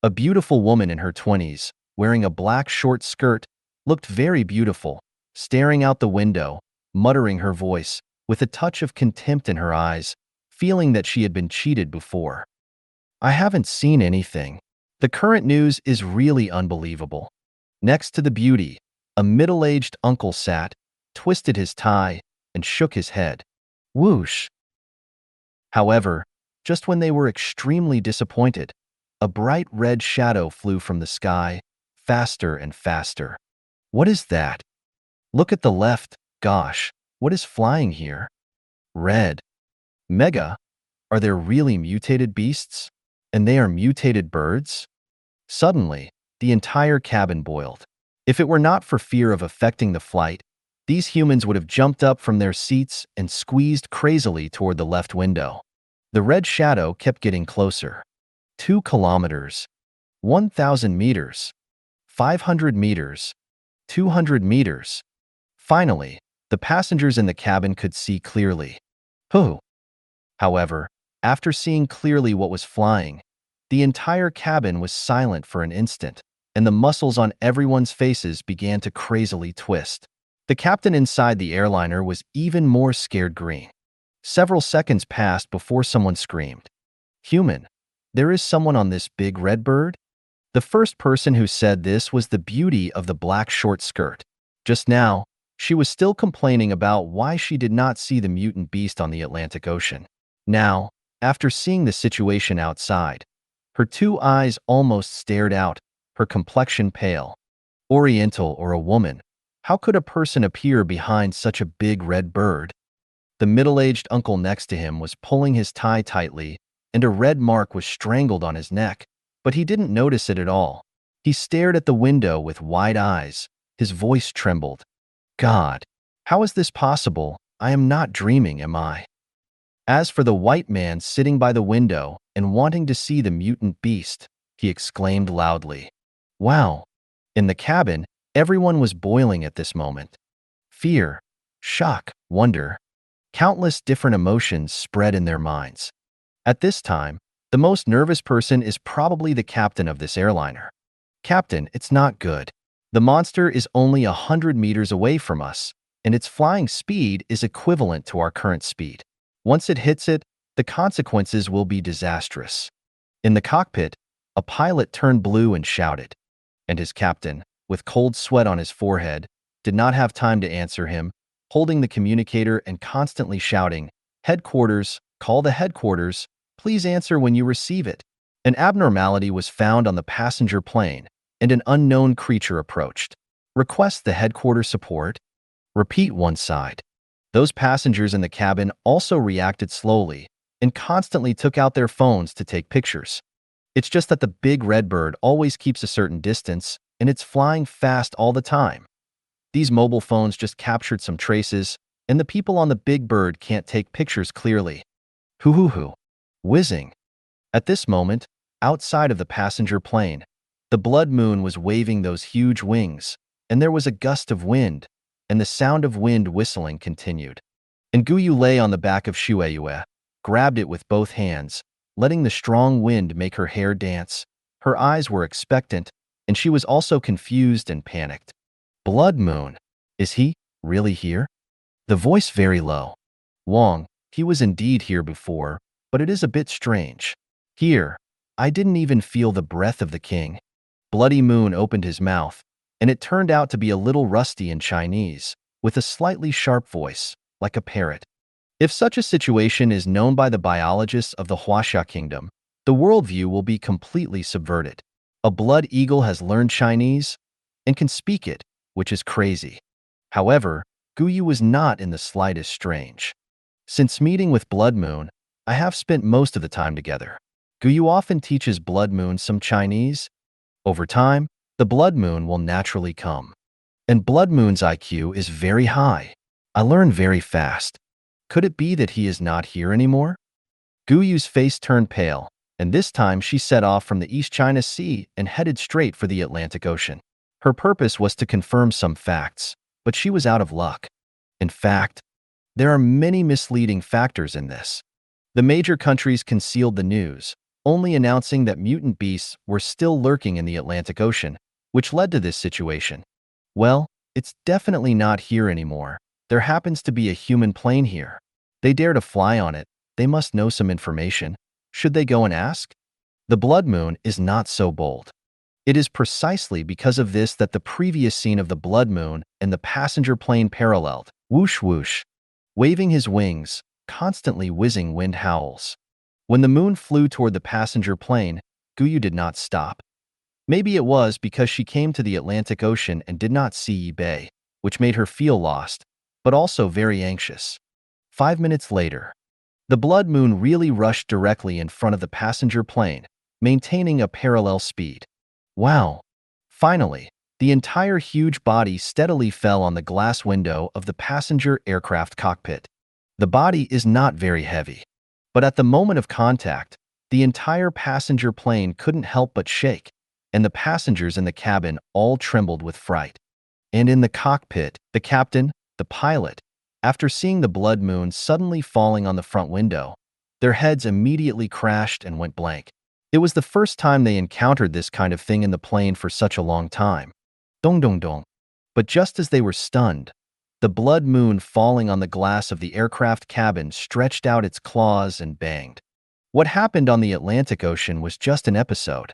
A beautiful woman in her 20s, wearing a black short skirt, looked very beautiful, staring out the window, muttering her voice, with a touch of contempt in her eyes, feeling that she had been cheated before. I haven't seen anything. The current news is really unbelievable. Next to the beauty, a middle-aged uncle sat, twisted his tie, and shook his head. Whoosh! However, just when they were extremely disappointed, a bright red shadow flew from the sky, faster and faster. What is that? Look at the left, gosh, what is flying here? Red. Mega, are there really mutated beasts? And they are mutated birds? Suddenly, the entire cabin boiled. If it were not for fear of affecting the flight, these humans would have jumped up from their seats and squeezed crazily toward the left window. The red shadow kept getting closer. 2 kilometers, 1,000 meters, 500 meters, 200 meters. Finally, the passengers in the cabin could see clearly. Whew! However, after seeing clearly what was flying, the entire cabin was silent for an instant, and the muscles on everyone's faces began to crazily twist. The captain inside the airliner was even more scared green. Several seconds passed before someone screamed, "Human, there is someone on this big red bird?" The first person who said this was the beauty of the black short skirt. Just now, she was still complaining about why she did not see the mutant beast on the Atlantic Ocean. Now, after seeing the situation outside, her 2 eyes almost stared out, her complexion pale. Oriental or a woman, how could a person appear behind such a big red bird? The middle-aged uncle next to him was pulling his tie tightly, and a red mark was strangled on his neck, but he didn't notice it at all. He stared at the window with wide eyes. His voice trembled. God, how is this possible? I am not dreaming, am I? As for the white man sitting by the window and wanting to see the mutant beast, he exclaimed loudly. Wow! In the cabin, everyone was boiling at this moment. Fear, shock, wonder. Countless different emotions spread in their minds. At this time, the most nervous person is probably the captain of this airliner. Captain, it's not good. The monster is only 100 meters away from us, and its flying speed is equivalent to our current speed. Once it hits it, the consequences will be disastrous. In the cockpit, a pilot turned blue and shouted, and his captain, with cold sweat on his forehead, did not have time to answer him, holding the communicator and constantly shouting, "Headquarters, call the headquarters, please answer when you receive it." An abnormality was found on the passenger plane, and an unknown creature approached. Request the headquarters support. Repeat one side. Those passengers in the cabin also reacted slowly and constantly took out their phones to take pictures. It's just that the big red bird always keeps a certain distance, and it's flying fast all the time. These mobile phones just captured some traces, and the people on the big bird can't take pictures clearly. Hoo-hoo-hoo. Whizzing. At this moment, outside of the passenger plane, the blood moon was waving those huge wings, and there was a gust of wind, and the sound of wind whistling continued. Nguyu lay on the back of Shueyue, grabbed it with both hands, letting the strong wind make her hair dance. Her eyes were expectant, and she was also confused and panicked. Blood moon. Is he really here? The voice very low. Wong, he was indeed here before, but it is a bit strange. Here, I didn't even feel the breath of the king. Bloody Moon opened his mouth, and it turned out to be a little rusty in Chinese, with a slightly sharp voice, like a parrot. If such a situation is known by the biologists of the Huaxia Kingdom, the worldview will be completely subverted. A blood eagle has learned Chinese and can speak it, which is crazy. However, Guyu was not in the slightest strange. Since meeting with Blood Moon, I have spent most of the time together. Guyu often teaches Blood Moon some Chinese. Over time, the Blood Moon will naturally come. And Blood Moon's IQ is very high. I learn very fast. Could it be that he is not here anymore? Guyu's face turned pale, and this time she set off from the East China Sea and headed straight for the Atlantic Ocean. Her purpose was to confirm some facts, but she was out of luck. In fact, there are many misleading factors in this. The major countries concealed the news, only announcing that mutant beasts were still lurking in the Atlantic Ocean, which led to this situation. Well, it's definitely not here anymore. There happens to be a human plane here. They dare to fly on it. They must know some information. Should they go and ask? The Blood Moon is not so bold. It is precisely because of this that the previous scene of the Blood Moon and the passenger plane paralleled. Whoosh whoosh. Waving his wings, constantly whizzing wind howls. When the moon flew toward the passenger plane, Guyu did not stop. Maybe it was because she came to the Atlantic Ocean and did not see Yi Bei, which made her feel lost, but also very anxious. 5 minutes later, the Blood Moon really rushed directly in front of the passenger plane, maintaining a parallel speed. Wow! Finally, the entire huge body steadily fell on the glass window of the passenger aircraft cockpit. The body is not very heavy, but at the moment of contact, the entire passenger plane couldn't help but shake, and the passengers in the cabin all trembled with fright. And in the cockpit, the captain, the pilot, after seeing the Blood Moon suddenly falling on the front window, their heads immediately crashed and went blank. It was the first time they encountered this kind of thing in the plane for such a long time. Dong dong dong. But just as they were stunned, the Blood Moon falling on the glass of the aircraft cabin stretched out its claws and banged. What happened on the Atlantic Ocean was just an episode.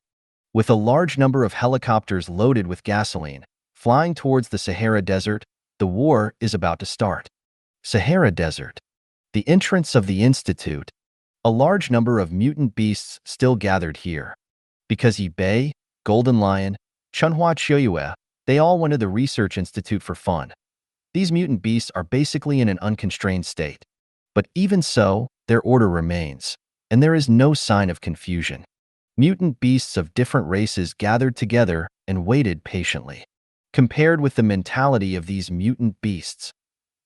With a large number of helicopters loaded with gasoline, flying towards the Sahara Desert, the war is about to start. Sahara Desert. The entrance of the Institute. A large number of mutant beasts still gathered here. Because Yi Bei, Golden Lion, Manhwa Ch, they all went to the Research Institute for fun. These mutant beasts are basically in an unconstrained state. But even so, their order remains, and there is no sign of confusion. Mutant beasts of different races gathered together and waited patiently. Compared with the mentality of these mutant beasts,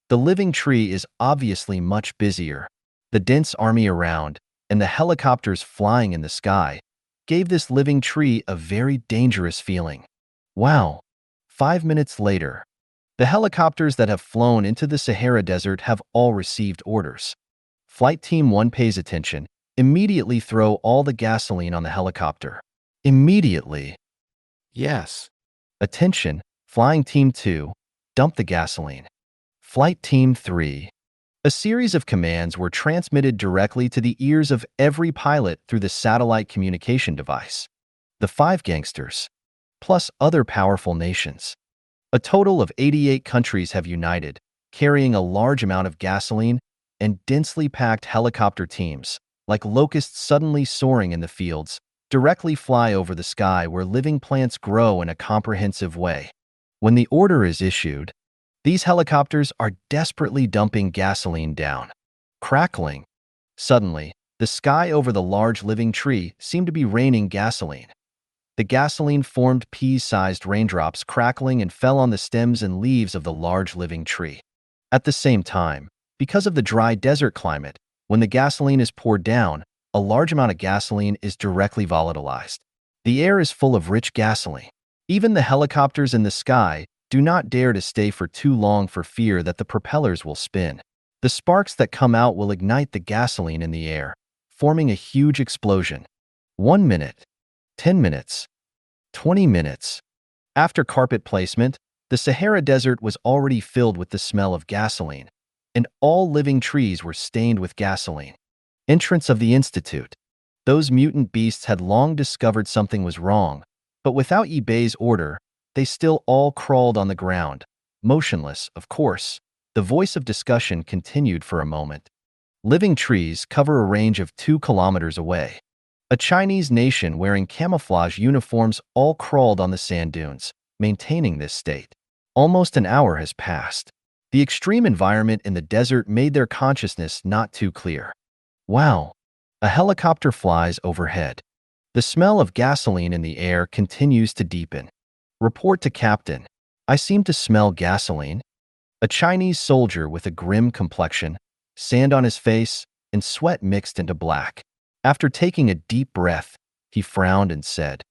the living tree is obviously much busier. The dense army around, and the helicopters flying in the sky, gave this living tree a very dangerous feeling. Wow! 5 minutes later, the helicopters that have flown into the Sahara Desert have all received orders. Flight Team 1 pays attention. Immediately throw all the gasoline on the helicopter. Immediately. Yes. Attention, Flying Team 2, dump the gasoline. Flight Team 3. A series of commands were transmitted directly to the ears of every pilot through the satellite communication device. The 5 gangsters, plus other powerful nations. A total of 88 countries have united, carrying a large amount of gasoline and densely packed helicopter teams, like locusts suddenly soaring in the fields, directly fly over the sky where living plants grow in a comprehensive way. When the order is issued, these helicopters are desperately dumping gasoline down. Crackling. Suddenly, the sky over the large living tree seemed to be raining gasoline. The gasoline formed pea-sized raindrops crackling and fell on the stems and leaves of the large living tree. At the same time, because of the dry desert climate, when the gasoline is poured down, a large amount of gasoline is directly volatilized. The air is full of rich gasoline. Even the helicopters in the sky do not dare to stay for too long for fear that the propellers will spin. The sparks that come out will ignite the gasoline in the air, forming a huge explosion. 1 minute, 10 minutes, 20 minutes. After carpet placement, the Sahara Desert was already filled with the smell of gasoline, and all living trees were stained with gasoline. Entrance of the Institute. Those mutant beasts had long discovered something was wrong, but without Yi Bei's order, they still all crawled on the ground, motionless, of course. The voice of discussion continued for a moment. Living trees cover a range of 2 kilometers away. A Chinese nation wearing camouflage uniforms all crawled on the sand dunes, maintaining this state. Almost an hour has passed. The extreme environment in the desert made their consciousness not too clear. Wow! A helicopter flies overhead. The smell of gasoline in the air continues to deepen. Report to captain. I seem to smell gasoline. A Chinese soldier with a grim complexion, sand on his face, and sweat mixed into black. After taking a deep breath, he frowned and said,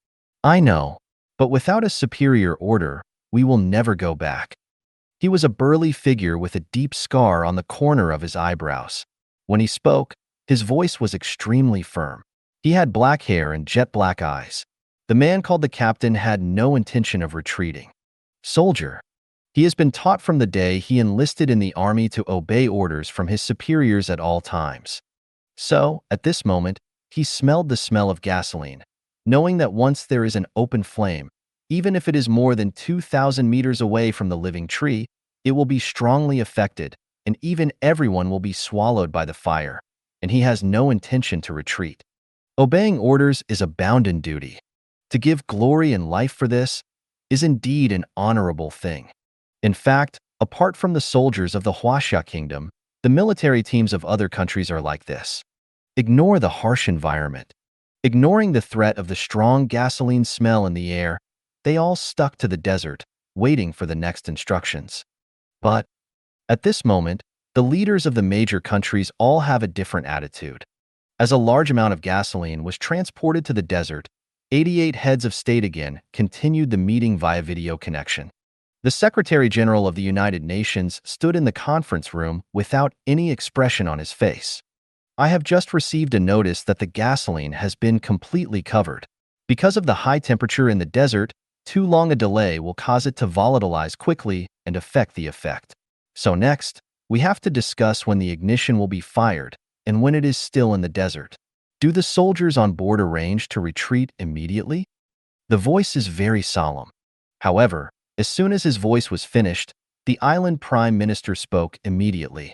I know, but without a superior order, we will never go back. He was a burly figure with a deep scar on the corner of his eyebrows. When he spoke, his voice was extremely firm. He had black hair and jet black eyes. The man called the captain had no intention of retreating. Soldier. He has been taught from the day he enlisted in the army to obey orders from his superiors at all times. So, at this moment, he smelled the smell of gasoline, knowing that once there is an open flame, even if it is more than 2,000 meters away from the living tree, it will be strongly affected, and even everyone will be swallowed by the fire, and he has no intention to retreat. Obeying orders is a bounden duty. To give glory and life for this is indeed an honorable thing. In fact, apart from the soldiers of the Huaxia Kingdom, the military teams of other countries are like this. Ignore the harsh environment. Ignoring the threat of the strong gasoline smell in the air, they all stuck to the desert, waiting for the next instructions. But, at this moment, the leaders of the major countries all have a different attitude. As a large amount of gasoline was transported to the desert, 88 heads of state again continued the meeting via video connection. The Secretary General of the United Nations stood in the conference room without any expression on his face. I have just received a notice that the gasoline has been completely covered. Because of the high temperature in the desert, too long a delay will cause it to volatilize quickly and affect the effect. So next, we have to discuss when the ignition will be fired and when it is still in the desert. Do the soldiers on board arrange to retreat immediately? The voice is very solemn. However, as soon as his voice was finished, the island prime minister spoke immediately.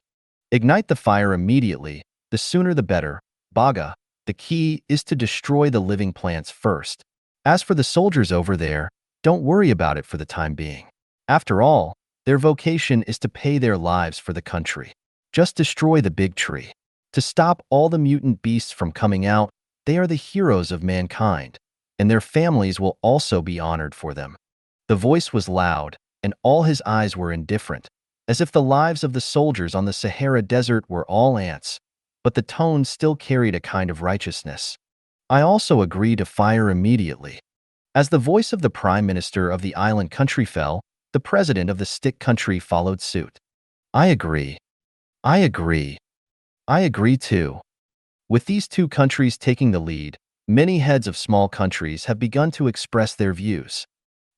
Ignite the fire immediately, the sooner the better. Baga, the key is to destroy the living plants first. As for the soldiers over there, don't worry about it for the time being. After all, their vocation is to pay their lives for the country. Just destroy the big tree. To stop all the mutant beasts from coming out, they are the heroes of mankind, and their families will also be honored for them. The voice was loud, and all his eyes were indifferent, as if the lives of the soldiers on the Sahara Desert were all ants, but the tone still carried a kind of righteousness. I also agree to fire immediately. As the voice of the prime minister of the island country fell, the president of the stick country followed suit. I agree. I agree. I agree too. With these two countries taking the lead, many heads of small countries have begun to express their views.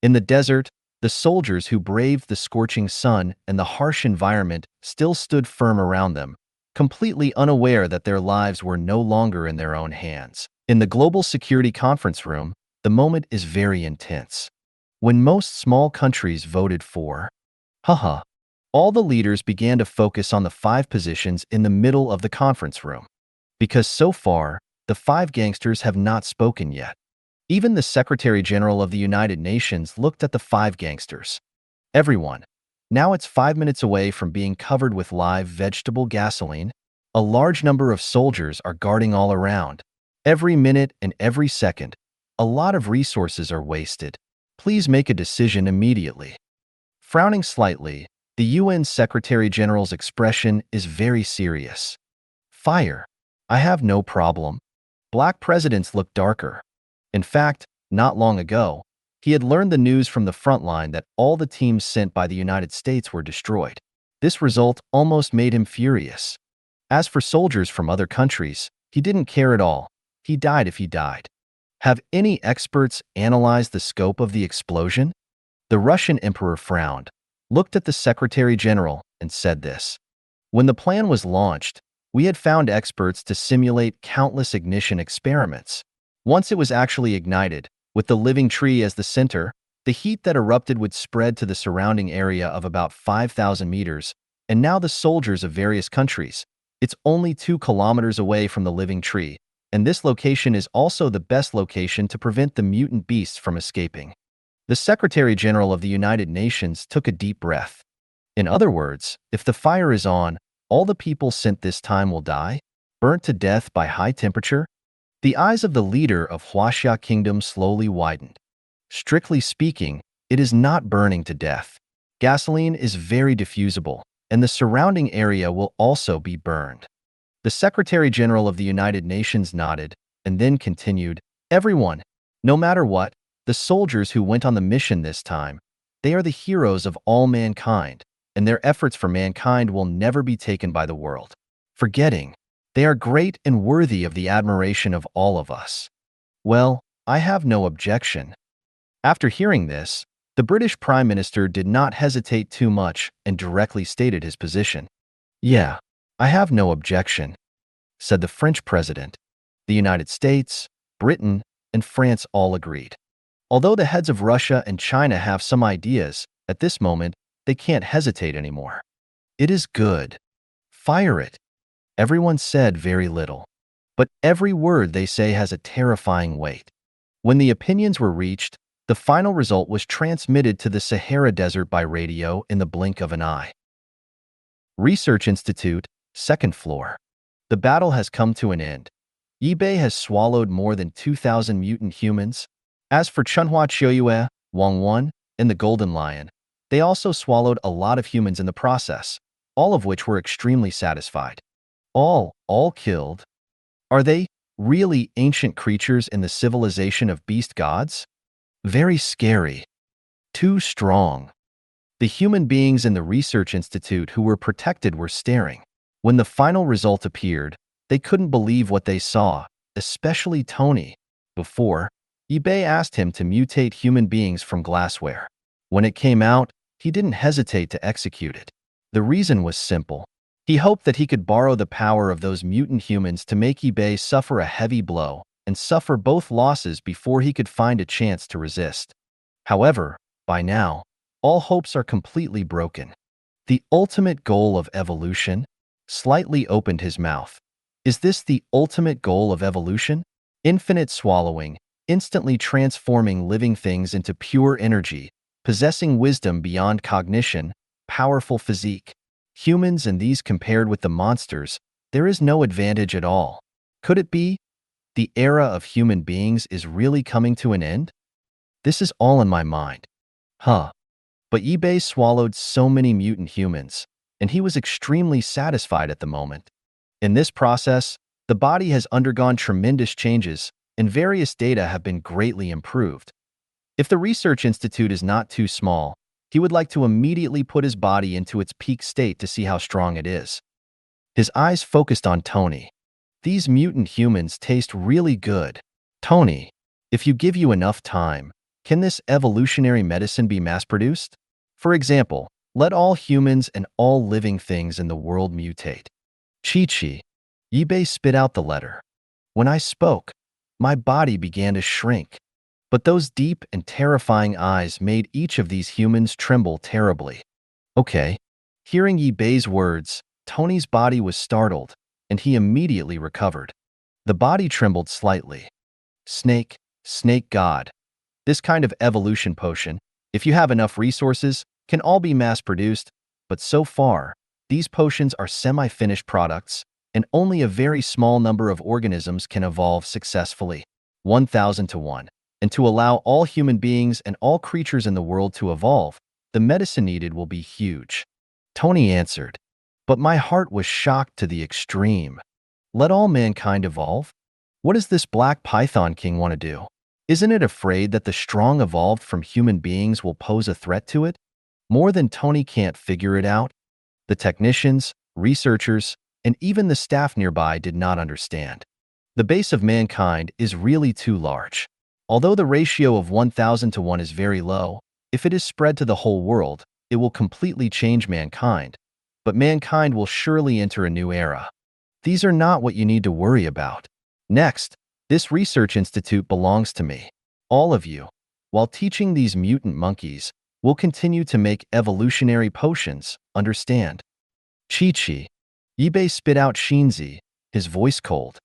In the desert, the soldiers who braved the scorching sun and the harsh environment still stood firm around them, completely unaware that their lives were no longer in their own hands. In the Global Security Conference Room, the moment is very intense. When most small countries voted for, all the leaders began to focus on the 5 positions in the middle of the conference room. Because so far, the 5 gangsters have not spoken yet. Even the Secretary General of the United Nations looked at the 5 gangsters. Everyone. Now it's 5 minutes away from being covered with live vegetable gasoline. A large number of soldiers are guarding all around. Every minute and every second, a lot of resources are wasted. Please make a decision immediately. Frowning slightly, the UN Secretary General's expression is very serious. Fire. I have no problem. Black presidents look darker. In fact, not long ago, he had learned the news from the front line that all the teams sent by the United States were destroyed. This result almost made him furious. As for soldiers from other countries, he didn't care at all. He died if he died. Have any experts analyzed the scope of the explosion? The Russian emperor frowned, looked at the Secretary General, and said this. When the plan was launched, we had found experts to simulate countless ignition experiments. Once it was actually ignited, with the living tree as the center, the heat that erupted would spread to the surrounding area of about 5,000 meters, and now the soldiers of various countries. It's only 2 kilometers away from the living tree, and this location is also the best location to prevent the mutant beasts from escaping. The Secretary General of the United Nations took a deep breath. In other words, if the fire is on, all the people sent this time will die, burnt to death by high temperature. The eyes of the leader of Huaxia Kingdom slowly widened. Strictly speaking, it is not burning to death. Gasoline is very diffusible, and the surrounding area will also be burned. The Secretary General of the United Nations nodded and then continued, "Everyone, no matter what, the soldiers who went on the mission this time, they are the heroes of all mankind, and their efforts for mankind will never be taken by the world. Forgetting, they are great and worthy of the admiration of all of us." Well, I have no objection. After hearing this, the British Prime Minister did not hesitate too much and directly stated his position. "Yeah, I have no objection," said the French president. The United States, Britain, and France all agreed. Although the heads of Russia and China have some ideas, at this moment, they can't hesitate anymore. "It is good. Fire it." Everyone said very little, but every word they say has a terrifying weight. When the opinions were reached, the final result was transmitted to the Sahara Desert by radio in the blink of an eye. Research Institute, 2nd floor. The battle has come to an end. eBay has swallowed more than 2,000 mutant humans. As for Chunhua Choyue, Wangwon, and the Golden Lion, they also swallowed a lot of humans in the process, all of which were extremely satisfied. All killed. Are they really ancient creatures in the civilization of beast gods? Very scary. Too strong. The human beings in the Research Institute who were protected were staring. When the final result appeared, they couldn't believe what they saw, especially Tony. Before, eBay asked him to mutate human beings from glassware. When it came out, he didn't hesitate to execute it. The reason was simple. He hoped that he could borrow the power of those mutant humans to make eBay suffer a heavy blow and suffer both losses before he could find a chance to resist. However, by now, all hopes are completely broken. The ultimate goal of evolution? Slightly opened his mouth. Is this the ultimate goal of evolution? Infinite swallowing, instantly transforming living things into pure energy, possessing wisdom beyond cognition, powerful physique. Humans and these compared with the monsters, there is no advantage at all. Could it be? The era of human beings is really coming to an end? This is all in my mind. But eBay swallowed so many mutant humans, and he was extremely satisfied at the moment. In this process, the body has undergone tremendous changes, and various data have been greatly improved. If the Research Institute is not too small, he would like to immediately put his body into its peak state to see how strong it is. His eyes focused on Tony. These mutant humans taste really good. Tony, if you give you enough time, can this evolutionary medicine be mass-produced? For example, let all humans and all living things in the world mutate. Chi-Chi. eBay spit out the letter. When I spoke, my body began to shrink. But those deep and terrifying eyes made each of these humans tremble terribly. Okay. Hearing eBay's words, Tony's body was startled, and he immediately recovered. The body trembled slightly. Snake God. This kind of evolution potion, if you have enough resources, can all be mass-produced, but so far, these potions are semi-finished products, and only a very small number of organisms can evolve successfully. 1,000 to 1. And to allow all human beings and all creatures in the world to evolve, the medicine needed will be huge. Tony answered, but my heart was shocked to the extreme. Let all mankind evolve? What does this Black Python King want to do? Isn't it afraid that the strong evolved from human beings will pose a threat to it? More than Tony can't figure it out. The technicians, researchers, and even the staff nearby did not understand. The base of mankind is really too large. Although the ratio of 1,000 to 1 is very low, if it is spread to the whole world, it will completely change mankind. But mankind will surely enter a new era. These are not what you need to worry about. Next, this research institute belongs to me. All of you, while teaching these mutant monkeys, will continue to make evolutionary potions, understand? Chi-Chi. eBay spit out Shinzi, his voice cold.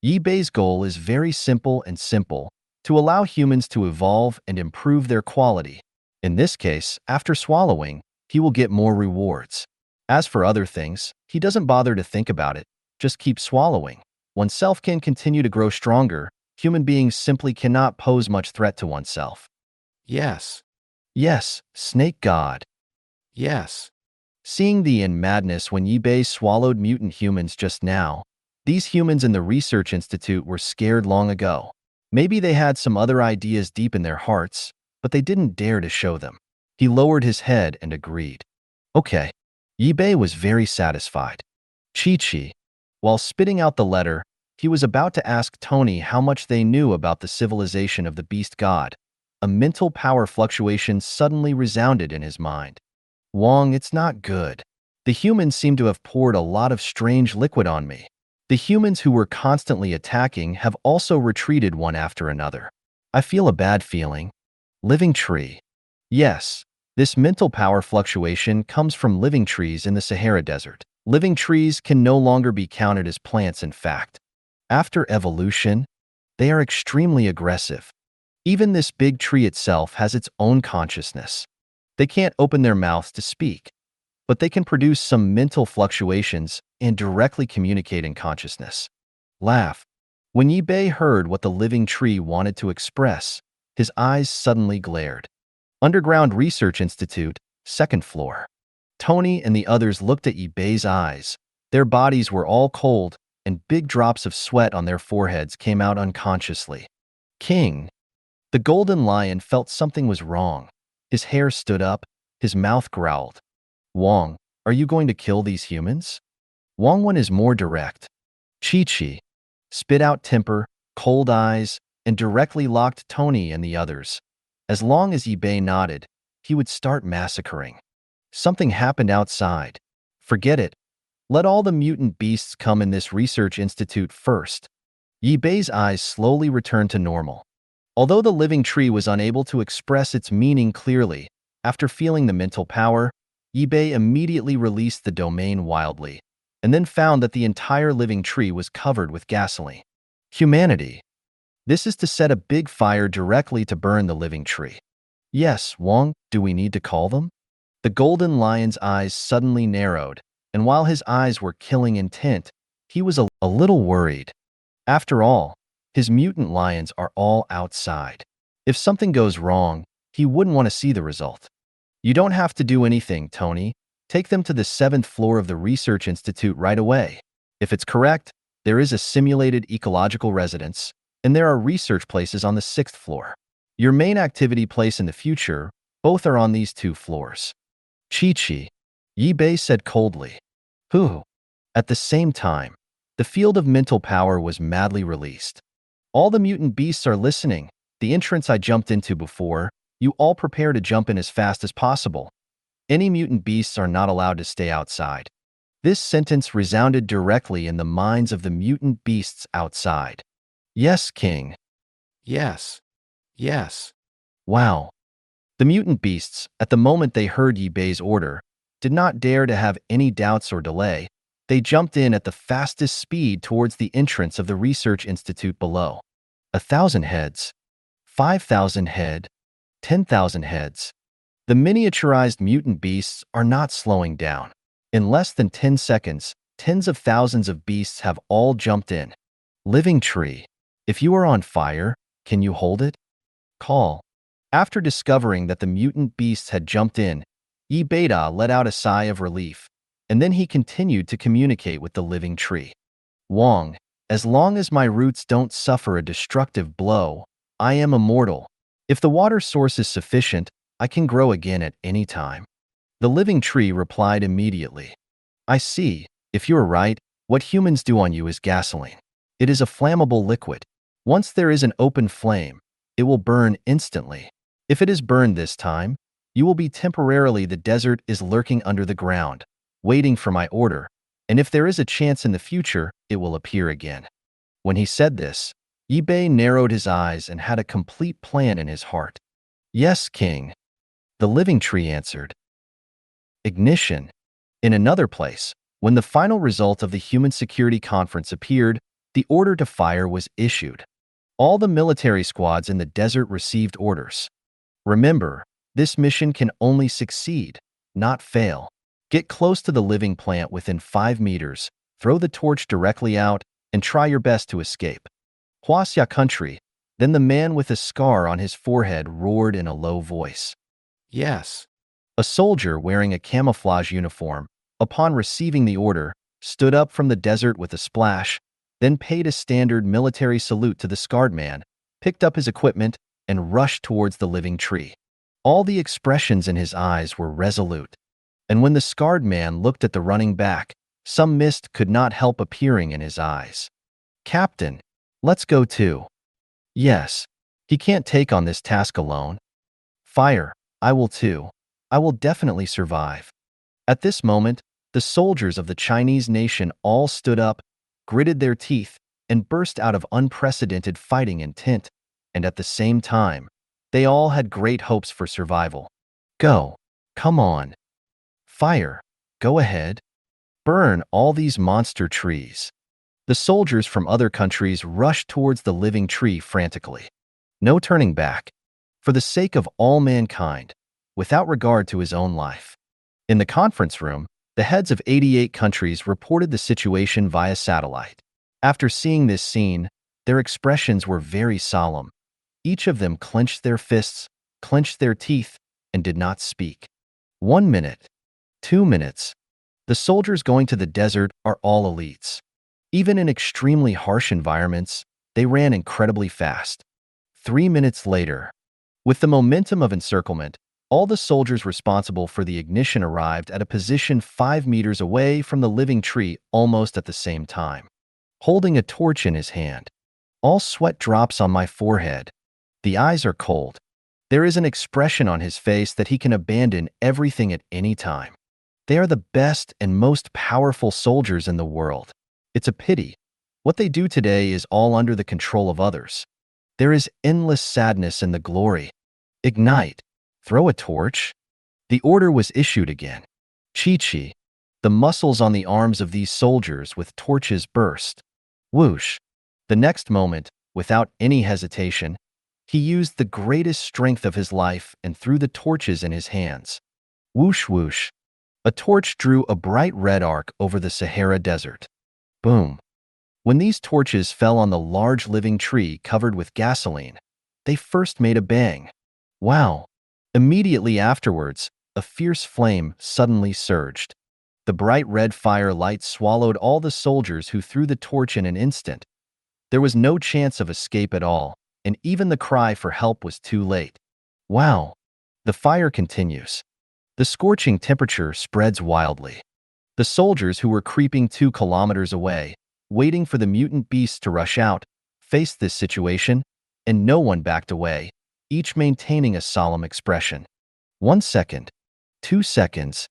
eBay's goal is very simple, to allow humans to evolve and improve their quality. In this case, after swallowing, he will get more rewards. As for other things, he doesn't bother to think about it, just keep swallowing. Oneself can continue to grow stronger. Human beings simply cannot pose much threat to oneself. Yes. Yes, Snake God. Yes. Seeing the in madness when Yibei swallowed mutant humans just now, these humans in the Research Institute were scared long ago. Maybe they had some other ideas deep in their hearts, but they didn't dare to show them. He lowered his head and agreed. Okay. Yibei was very satisfied. Chi-Chi. While spitting out the letter, he was about to ask Tony how much they knew about the civilization of the beast god. A mental power fluctuation suddenly resounded in his mind. Wong, it's not good. The humans seem to have poured a lot of strange liquid on me. The humans who were constantly attacking have also retreated one after another. I feel a bad feeling. Living tree. Yes, this mental power fluctuation comes from living trees in the Sahara Desert. Living trees can no longer be counted as plants, in fact. After evolution, they are extremely aggressive. Even this big tree itself has its own consciousness. They can't open their mouths to speak, but they can produce some mental fluctuations and directly communicate in consciousness. Laugh. When Yibei heard what the living tree wanted to express, his eyes suddenly glared. Underground Research Institute, 2nd floor. Tony and the others looked at Yibei's eyes. Their bodies were all cold, and big drops of sweat on their foreheads came out unconsciously. King. The golden lion felt something was wrong. His hair stood up, his mouth growled. Wong, are you going to kill these humans? Wong is more direct. Chi-Chi spit out temper, cold eyes, and directly locked Tony and the others. As long as Yibei nodded, he would start massacring. Something happened outside. Forget it. Let all the mutant beasts come in this research institute first. Yibei's eyes slowly returned to normal. Although the living tree was unable to express its meaning clearly, after feeling the mental power, Yibei immediately released the domain wildly, and then found that the entire living tree was covered with gasoline. Humanity. This is to set a big fire directly to burn the living tree. Yes, Wong, do we need to call them? The golden lion's eyes suddenly narrowed, and while his eyes were killing intent, he was a little worried. After all, his mutant lions are all outside. If something goes wrong, he wouldn't want to see the result. You don't have to do anything, Tony. Take them to the 7th floor of the Research Institute right away. If it's correct, there is a simulated ecological residence, and there are research places on the 6th floor. Your main activity place in the future, both are on these 2 floors. Chi-Chi, Yibei said coldly. Who? At the same time, the field of mental power was madly released. All the mutant beasts are listening. The entrance I jumped into before, you all prepare to jump in as fast as possible. Any mutant beasts are not allowed to stay outside. This sentence resounded directly in the minds of the mutant beasts outside. Yes, King. Yes. Yes. Wow. The mutant beasts, at the moment they heard Yibei's order, did not dare to have any doubts or delay. They jumped in at the fastest speed towards the entrance of the Research Institute below. 1,000 heads. 5,000 head. 10,000 heads. The miniaturized mutant beasts are not slowing down. In less than 10 seconds, tens of thousands of beasts have all jumped in. Living tree. If you are on fire, can you hold it? Call. After discovering that the mutant beasts had jumped in, Yibei let out a sigh of relief, and then he continued to communicate with the living tree. Wong, as long as my roots don't suffer a destructive blow, I am immortal. If the water source is sufficient, I can grow again at any time. The living tree replied immediately. I see. If you're right, what humans do on you is gasoline. It is a flammable liquid. Once there is an open flame, it will burn instantly. If it is burned this time, you will be temporarily. The desert is lurking under the ground, waiting for my order, and if there is a chance in the future, it will appear again. When he said this, Yibei narrowed his eyes and had a complete plan in his heart. Yes, King. The living tree answered. Ignition. In another place, when the final result of the Human Security Conference appeared, the order to fire was issued. All the military squads in the desert received orders. Remember, this mission can only succeed not fail. Get close to the living plant within 5 meters, throw the torch directly out, and try your best to escape. Huasya country. Then the man with a scar on his forehead roared in a low voice. Yes. A soldier wearing a camouflage uniform, upon receiving the order, stood up from the desert with a splash, then paid a standard military salute to the scarred man, picked up his equipment, and rushed towards the living tree. All the expressions in his eyes were resolute, and when the scarred man looked at the running back, some mist could not help appearing in his eyes. Captain, let's go too. Yes, he can't take on this task alone. Fire, I will too. I will definitely survive. At this moment, the soldiers of the Chinese nation all stood up, gritted their teeth, and burst out of unprecedented fighting intent, and at the same time, they all had great hopes for survival. Go. Come on. Fire. Go ahead. Burn all these monster trees. The soldiers from other countries rushed towards the living tree frantically. No turning back. For the sake of all mankind, without regard to his own life. In the conference room, the heads of 88 countries reported the situation via satellite. After seeing this scene, their expressions were very solemn. Each of them clenched their fists, clenched their teeth, and did not speak. 1 minute. 2 minutes. The soldiers going to the desert are all elites. Even in extremely harsh environments, they ran incredibly fast. 3 minutes later. With the momentum of encirclement, all the soldiers responsible for the ignition arrived at a position 5 meters away from the living tree almost at the same time. Holding a torch in his hand. All sweat drops on my forehead. The eyes are cold. There is an expression on his face that he can abandon everything at any time. They are the best and most powerful soldiers in the world. It's a pity. What they do today is all under the control of others. There is endless sadness in the glory. Ignite. Throw a torch. The order was issued again. Chi-chi. The muscles on the arms of these soldiers with torches burst. Whoosh. The next moment, without any hesitation, he used the greatest strength of his life and threw the torches in his hands. Whoosh whoosh. A torch drew a bright red arc over the Sahara Desert. Boom. When these torches fell on the large living tree covered with gasoline, they first made a bang. Wow. Immediately afterwards, a fierce flame suddenly surged. The bright red fire light swallowed all the soldiers who threw the torch in an instant. There was no chance of escape at all, and even the cry for help was too late. Wow. The fire continues. The scorching temperature spreads wildly. The soldiers who were creeping 2 kilometers away, waiting for the mutant beasts to rush out, faced this situation, and no one backed away, each maintaining a solemn expression. 1 second, 2 seconds,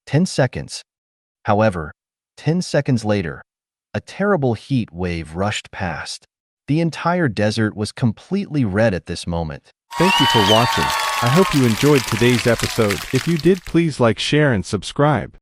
10 seconds. However, 10 seconds later, a terrible heat wave rushed past. The entire desert was completely red at this moment. Thank you for watching. I hope you enjoyed today's episode. If you did, please like, share, and subscribe.